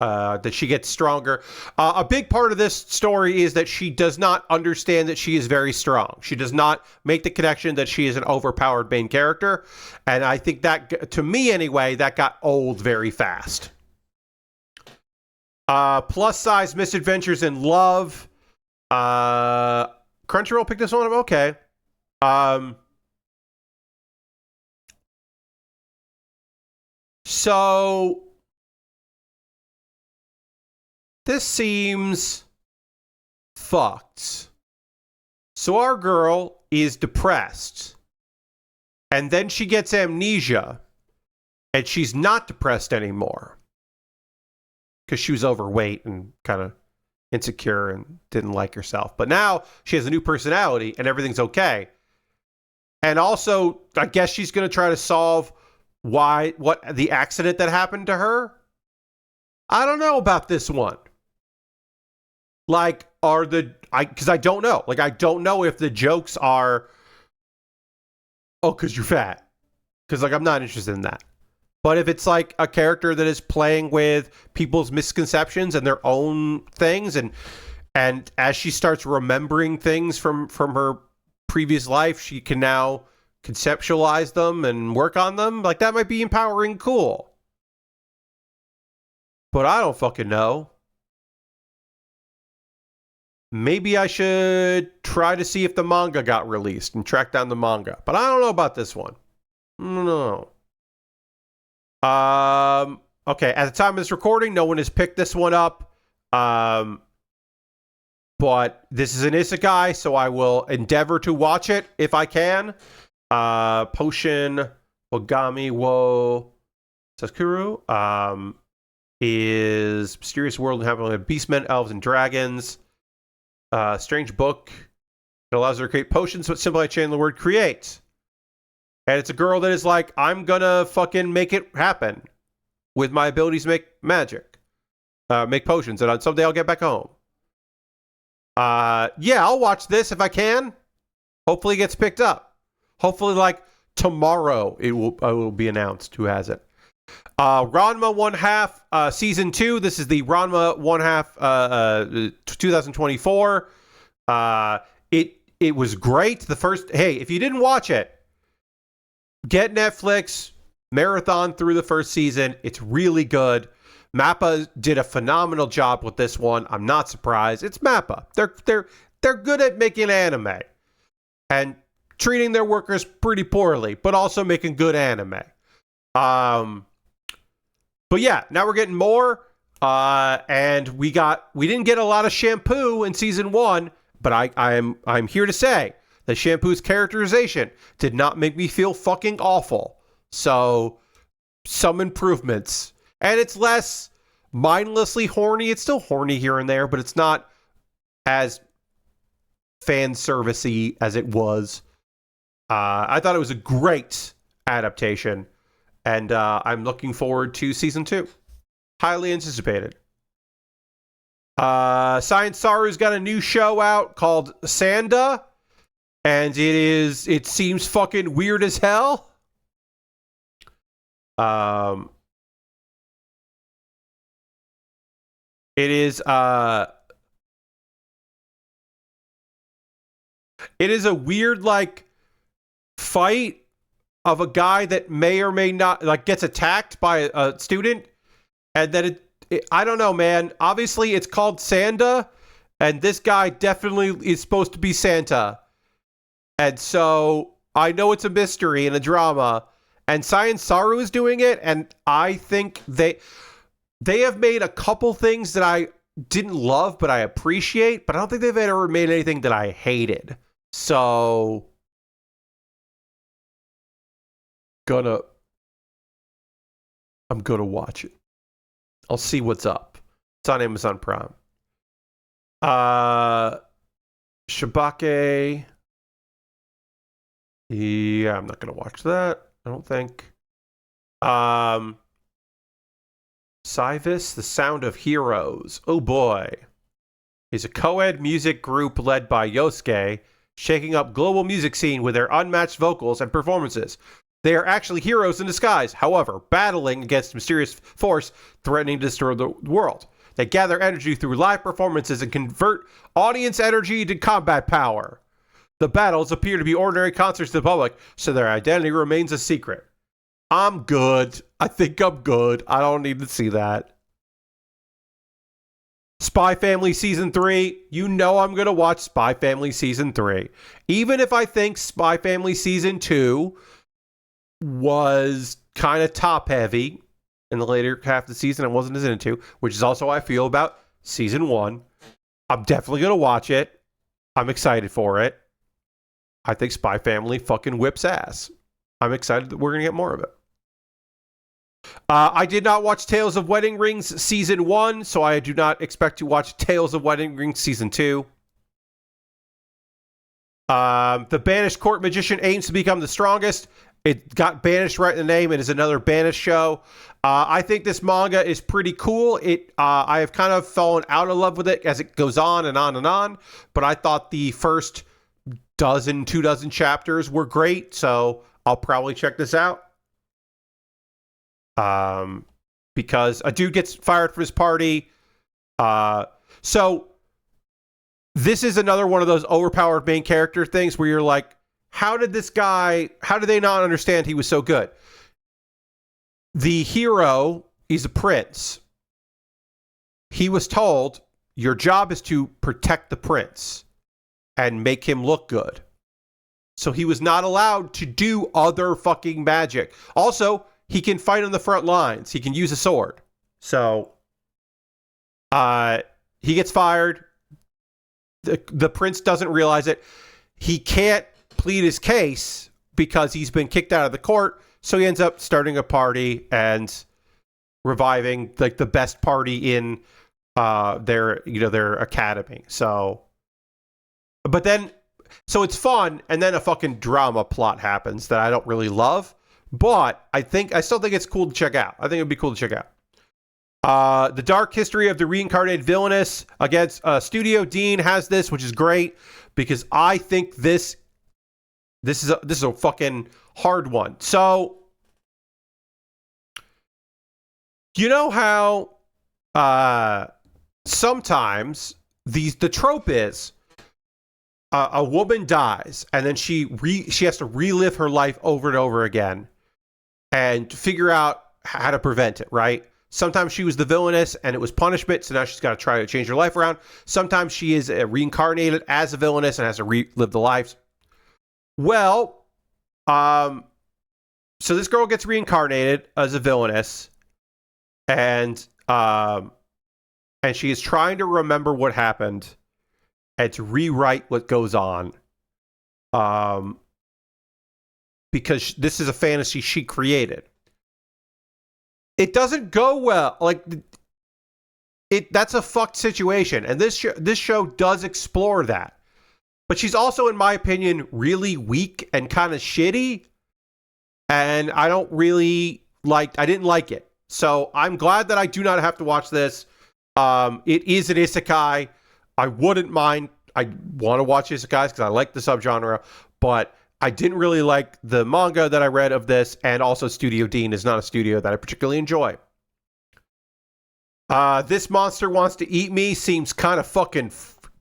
That she gets stronger. A big part of this story is that she does not understand that she is very strong. She does not make the connection that she is an overpowered main character. And I think that, to me anyway, that got old very fast. Plus size misadventures in love. Crunchyroll picked this one up. Okay. So this seems fucked. So our girl is depressed, and then she gets amnesia, and she's not depressed anymore because she was overweight and kind of insecure and didn't like herself. But now she has a new personality, and everything's okay. And also, I guess she's going to try to solve what the accident that happened to her. I don't know about this one. Like, because I don't know. Like, I don't know if the jokes are, oh, because you're fat. Because, like, I'm not interested in that. But if it's, like, a character that is playing with people's misconceptions and their own things, and as she starts remembering things from her previous life, she can now conceptualize them and work on them. Like, that might be empowering, cool. But I don't fucking know. Maybe I should try to see if the manga got released and track down the manga. But I don't know about this one. No. Okay, at the time of this recording, no one has picked this one up. But this is an isekai, so I will endeavor to watch it if I can. Potion Wagami wo Sakuru is mysterious world inhabited by beastmen, elves, and dragons. Strange book. It allows her to create potions, but simply I change the word create. And it's a girl that is like, I'm gonna fucking make it happen with my abilities to make magic. Make potions, and someday I'll get back home. Yeah, I'll watch this if I can. Hopefully it gets picked up. Hopefully, like, tomorrow it will be announced who has it. Ranma 1/2 season 2. This is the Ranma 1/2 2024. It was great. The first, hey, if you didn't watch it, get Netflix, marathon through the first season. It's really good. Mappa did a phenomenal job with this one. I'm not surprised. It's Mappa. They're good at making anime and treating their workers pretty poorly, but also making good anime. But yeah, now we're getting more. And we didn't get a lot of Shampoo in season 1, but I'm here to say that Shampoo's characterization did not make me feel fucking awful. So some improvements. And it's less mindlessly horny. It's still horny here and there, but it's not as fan servicey as it was. I thought it was a great adaptation, and I'm looking forward to season 2. Highly anticipated. Science Saru's got a new show out called Sanda, and it seems fucking weird as hell. It is a weird, like, fight of a guy that may or may not, like, gets attacked by a student, and then I don't know, man. Obviously it's called Sanda, and this guy definitely is supposed to be Santa, and so I know it's a mystery and a drama, And Science Saru is doing it, and I think they have made a couple things that I didn't love, but I appreciate, but I don't think they've ever made anything that I hated. So I'm gonna watch it. I'll see what's up. It's on Amazon Prime. Shibake. Yeah, I'm not gonna watch that. I don't think. Cyvis, The Sound of Heroes. Oh boy. It's a co-ed music group led by Yosuke, shaking up global music scene with their unmatched vocals and performances. They are actually heroes in disguise, however, battling against a mysterious force threatening to destroy the world. They gather energy through live performances and convert audience energy to combat power. The battles appear to be ordinary concerts to the public, so their identity remains a secret. I'm good. I think I'm good. I don't need to see that. Spy Family Season 3. You know I'm going to watch Spy Family Season 3. Even if I think Spy Family Season 2 was kind of top-heavy in the later half of the season, I wasn't as into, which is also how I feel about Season 1. I'm definitely going to watch it. I'm excited for it. I think Spy Family fucking whips ass. I'm excited that we're going to get more of it. I did not watch Tales of Wedding Rings Season 1, so I do not expect to watch Tales of Wedding Rings Season 2. The Banished Court Magician aims to become the strongest. It got banished right in the name. It is another banished show. I think this manga is pretty cool. I have kind of fallen out of love with it as it goes on and on and on, but I thought the first 2 dozen chapters were great, so I'll probably check this out. Because a dude gets fired from his party. So this is another one of those overpowered main character things where you're like, how did they not understand he was so good? The hero, he's a prince. He was told, your job is to protect the prince and make him look good. So he was not allowed to do other fucking magic. Also, he can fight on the front lines. He can use a sword. So, he gets fired. The prince doesn't realize it. He can't plead his case because he's been kicked out of the court. So he ends up starting a party and reviving like the best party in their academy. So it's fun, and then a fucking drama plot happens that I don't really love. But I still think it's cool to check out. I think it'd be cool to check out. The Dark History of the Reincarnated Villainess against Studio Dean has this, which is great because I think this is a fucking hard one. So you know how sometimes the trope is a woman dies and then she has to relive her life over and over again and figure out how to prevent it, right? Sometimes she was the villainess and it was punishment, so now she's got to try to change her life around. Sometimes she is reincarnated as a villainess and has to relive the lives. Well, so this girl gets reincarnated as a villainess, and she is trying to remember what happened and to rewrite what goes on. Because this is a fantasy she created. It doesn't go well. Like, that's a fucked situation. And this show does explore that. But she's also, in my opinion, really weak and kind of shitty. And I didn't like it. So I'm glad that I do not have to watch this. It is an isekai. I wouldn't mind. I want to watch isekais because I like the subgenre. But I didn't really like the manga that I read of this, and also Studio Dean is not a studio that I particularly enjoy. This Monster Wants to Eat Me seems kind of fucking,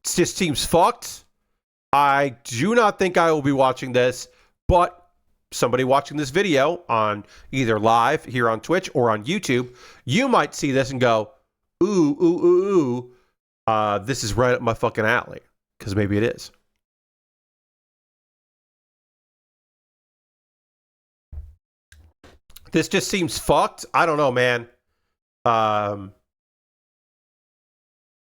just seems fucked. I do not think I will be watching this, but somebody watching this video on either live here on Twitch or on YouTube, you might see this and go, ooh, this is right up my fucking alley, because maybe it is. This just seems fucked. I don't know, man.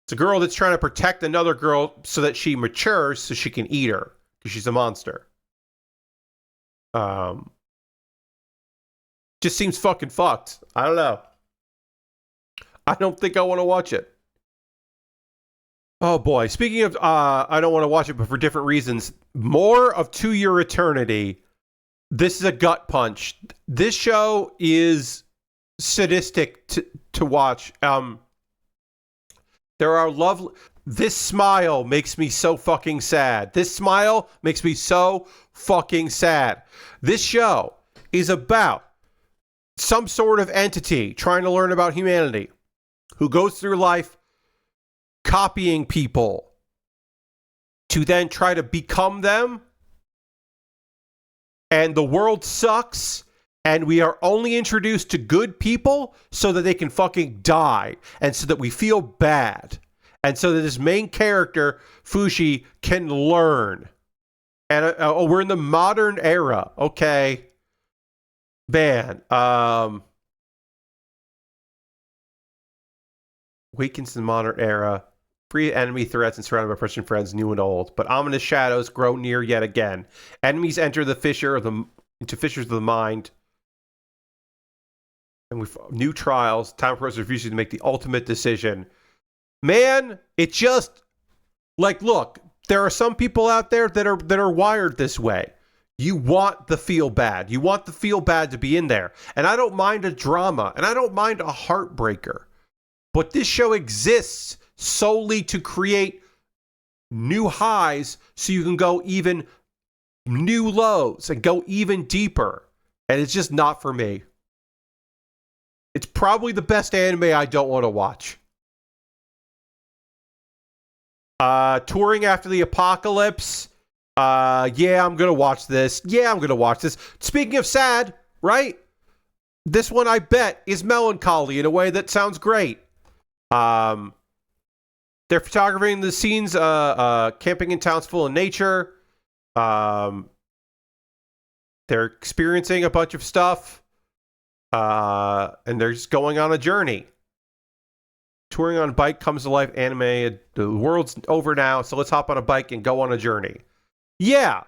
It's a girl that's trying to protect another girl so that she matures so she can eat her because she's a monster. Just seems fucking fucked. I don't know. I don't think I want to watch it. Oh boy. Speaking of, I don't want to watch it, but for different reasons. More of To Your Eternity. This is a gut punch. This show is sadistic to watch. There are lovely. This smile makes me so fucking sad. This smile makes me so fucking sad. This show is about some sort of entity trying to learn about humanity who goes through life copying people to then try to become them. And the world sucks. And we are only introduced to good people so that they can fucking die. And so that we feel bad. And so that this main character, Fushi, can learn. And we're in the modern era. Okay. Man. Wakens in the modern era. Free enemy threats and surrounded by Christian friends, new and old. But ominous shadows grow near yet again. Enemies enter the into fissures of the mind. And with new trials, time for us refuses to make the ultimate decision. Man, it just like, look, there are some people out there that are wired this way. You want the feel bad. You want the feel bad to be in there. And I don't mind a drama, and I don't mind a heartbreaker. But this show exists solely to create new highs so you can go even new lows and go even deeper. And it's just not for me. It's probably the best anime I don't want to watch. Touring After the Apocalypse. Yeah, I'm going to watch this. Speaking of sad, right? This one, I bet, is melancholy in a way that sounds great. They're photographing the scenes, camping in towns full of nature. They're experiencing a bunch of stuff. And they're just going on a journey. Touring on a bike comes to life anime. The world's over now, so let's hop on a bike and go on a journey. Yeah,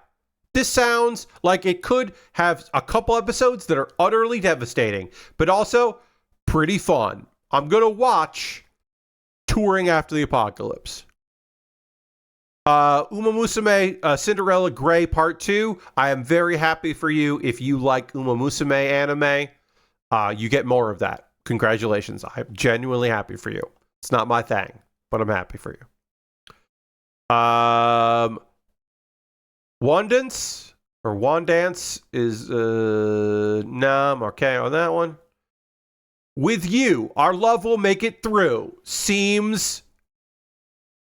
this sounds like it could have a couple episodes that are utterly devastating, but also pretty fun. I'm going to watch Touring After the Apocalypse. Uma Musume, Cinderella Grey Part 2. I am very happy for you if you like Uma Musume anime. You get more of that. Congratulations. I'm genuinely happy for you. It's not my thing, but I'm happy for you. Wandance is I'm okay on that one. With You, Our Love Will Make It Through. Seems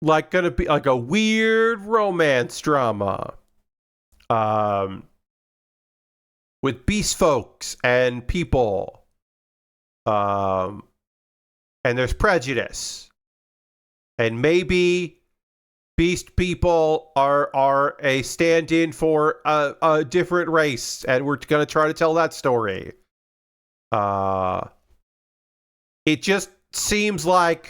like gonna be like a weird romance drama. With beast folks and people. And there's prejudice. And maybe beast people are a stand-in for a different race, and we're going to try to tell that story. It just seems like...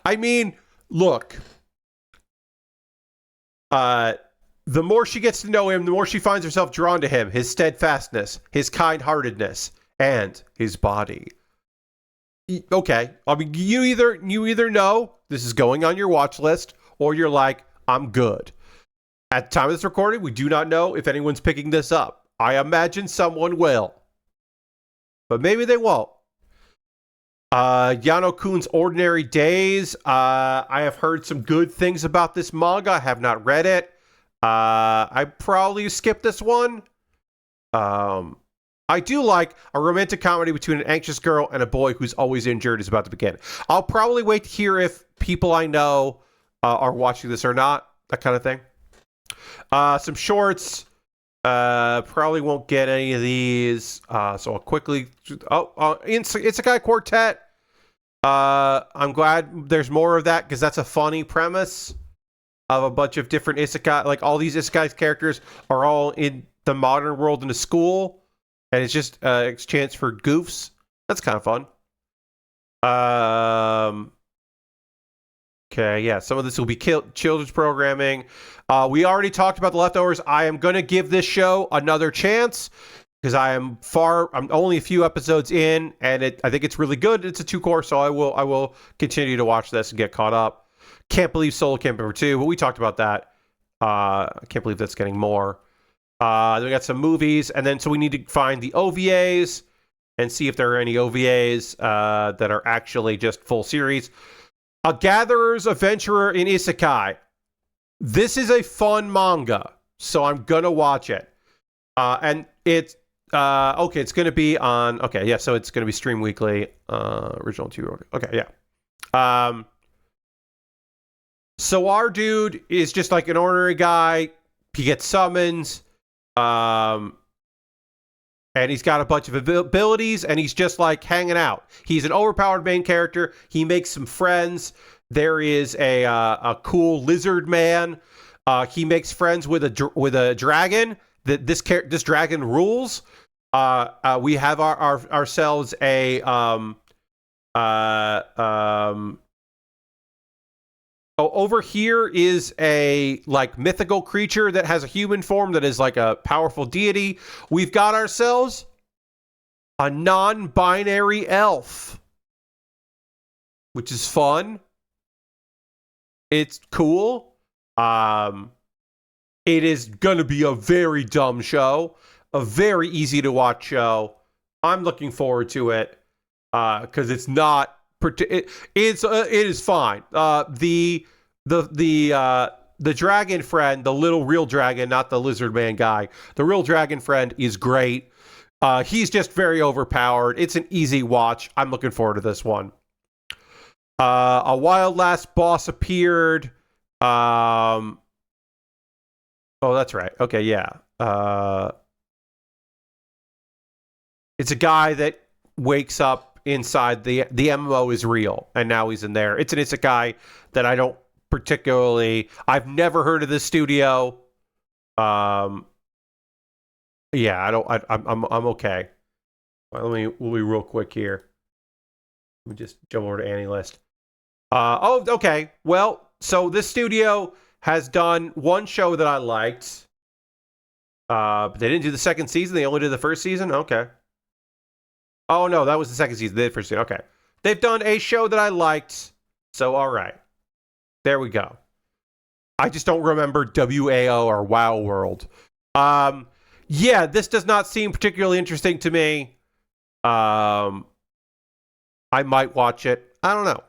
I mean, look... the more she gets to know him, the more she finds herself drawn to him, his steadfastness, his kind-heartedness, and his body. Okay, I mean, you either know this is going on your watch list, or you're like, I'm good. At the time of this recording, we do not know if anyone's picking this up. I imagine someone will. But maybe they won't. Yano-kun's Ordinary Days. I have heard some good things about this manga. I have not read it. I probably skip this one. I do like a romantic comedy between an anxious girl and a boy who's always injured is about to begin. I'll probably wait to hear if people I know are watching this or not. That kind of thing. Some shorts. Probably won't get any of these. So I'll quickly... Isekai Quartet. I'm glad there's more of that because that's a funny premise. of a bunch of different isekai. Like all these isekai characters are all in the modern world in a school, and it's just a chance for goofs. That's kind of fun. Okay, yeah, some of this will be children's programming. We already talked about The Leftovers. I am going to give this show another chance because I'm only a few episodes in, and I think it's really good. It's a 2-cour, so I will continue to watch this and get caught up. Can't believe Solo Camp number 2, but we talked about that. I can't believe that's getting more. Then we got some movies, and then so we need to find the OVAs and see if there are any OVAs that are actually just full series. A Gatherer's Adventurer in Isekai. This is a fun manga, so I'm gonna watch it. And it's okay. It's gonna be on. Okay, yeah. So it's gonna be stream weekly. Original 2. Okay, yeah. So our dude is just like an ordinary guy. He gets summons. And he's got a bunch of abilities, and he's just like hanging out. He's an overpowered main character. He makes some friends. There is a cool lizard man. He makes friends with a dragon. This dragon rules. We have ourselves a over here is a like mythical creature that has a human form that is like a powerful deity. We've got ourselves a non-binary elf, which is fun. It's cool. It is gonna be a very dumb show, a very easy to watch show. I'm looking forward to it because it's not. It is fine. The dragon friend, the little real dragon, not the lizard man guy. The real dragon friend is great. He's just very overpowered. It's an easy watch. I'm looking forward to this one. A wild last boss appeared. Oh, that's right. Okay, yeah. It's a guy that wakes up inside the MMO is real, and now he's in there. It's an isekai that I don't particularly. I've never heard of this studio. Yeah, I'm okay. We'll be real quick here. Let me just jump over to Annie List. Okay. Well, so this studio has done one show that I liked. But they didn't do the second season. They only did the first season. Okay. Oh, no, that was the second season. They did the first season. Okay. They've done a show that I liked. So, all right. There we go. I just don't remember WAO or WoW World. Yeah, this does not seem particularly interesting to me. I might watch it. I don't know.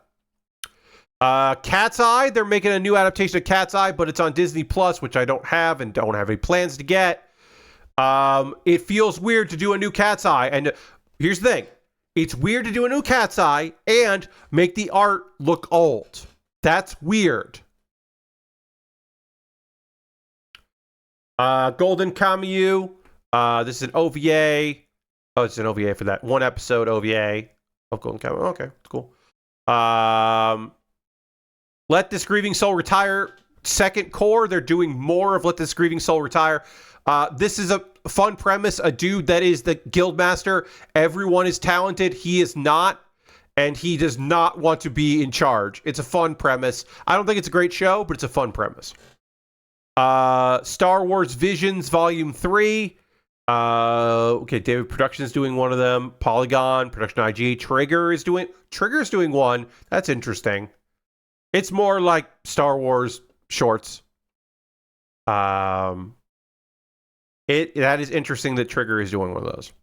Cat's Eye. They're making a new adaptation of Cat's Eye, but it's on Disney Plus, which I don't have and don't have any plans to get. It feels weird to do a new Cat's Eye, and here's the thing. It's weird to do a new Cat's Eye and make the art look old. That's weird. Golden Kamuy. This is an OVA. Oh, it's an OVA for that one episode OVA of Golden Kamuy. Okay, cool. Let This Grieving Soul Retire. Second cour. They're doing more of Let This Grieving Soul Retire. This is a fun premise. A dude that is the guild master. Everyone is talented. He is not. And he does not want to be in charge. It's a fun premise. I don't think it's a great show, but it's a fun premise. Star Wars Visions Volume 3. Okay, David Productions doing one of them. Polygon, Production IG. Trigger's doing one. That's interesting. It's more like Star Wars shorts. That is interesting that Trigger is doing one of those.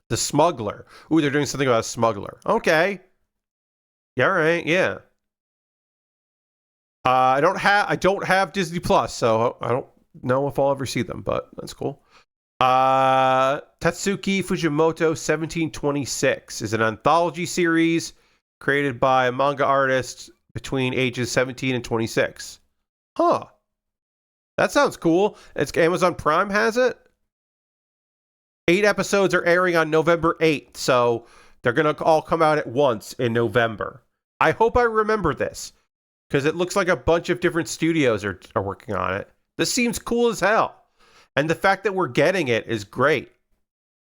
The Smuggler. Ooh, they're doing something about a smuggler. Okay. Yeah, all right. Yeah. I don't have Disney Plus, so I don't know if I'll ever see them, but that's cool. Tatsuki Fujimoto 1726 is an anthology series created by a manga artist between ages 17 and 26. Huh. That sounds cool. It's Amazon Prime has it. 8 episodes are airing on November 8th, so they're going to all come out at once in November. I hope I remember this. because it looks like a bunch of different studios are working on it. This seems cool as hell. And the fact that we're getting it is great.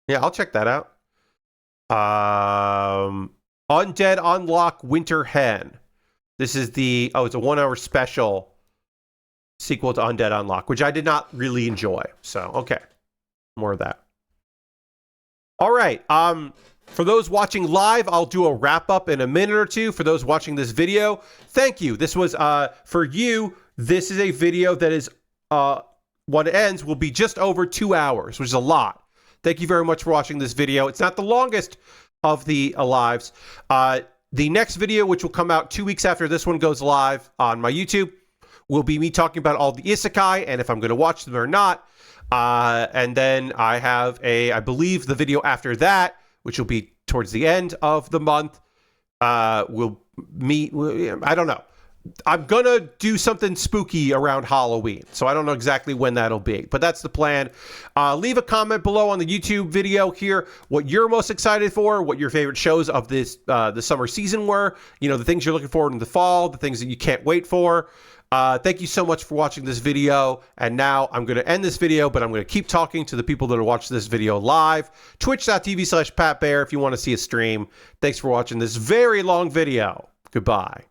Yeah, I'll check that out. Undead Unlock Winter Hen. This is the, it's a 1 hour special sequel to Undead Unlock, which I did not really enjoy. So, okay. More of that. All right. For those watching live, I'll do a wrap up in a minute or two. For those watching this video, thank you. This was, for you, this is a video that is, when it ends, will be just over 2 hours, which is a lot. Thank you very much for watching this video. It's not the longest of the lives. The next video, which will come out 2 weeks after this one goes live on my YouTube, will be me talking about all the isekai and if I'm going to watch them or not. And then I have I believe the video after that, which will be towards the end of the month, will meet, I don't know. I'm going to do something spooky around Halloween, so I don't know exactly when that'll be, but that's the plan. Leave a comment below on the YouTube video here what you're most excited for, what your favorite shows of this the summer season were, you know, the things you're looking forward in the fall, the things that you can't wait for. Thank you so much for watching this video, and now I'm going to end this video, but I'm going to keep talking to the people that are watching this video live. Twitch.tv/PatBaer if you want to see a stream. Thanks for watching this very long video. Goodbye.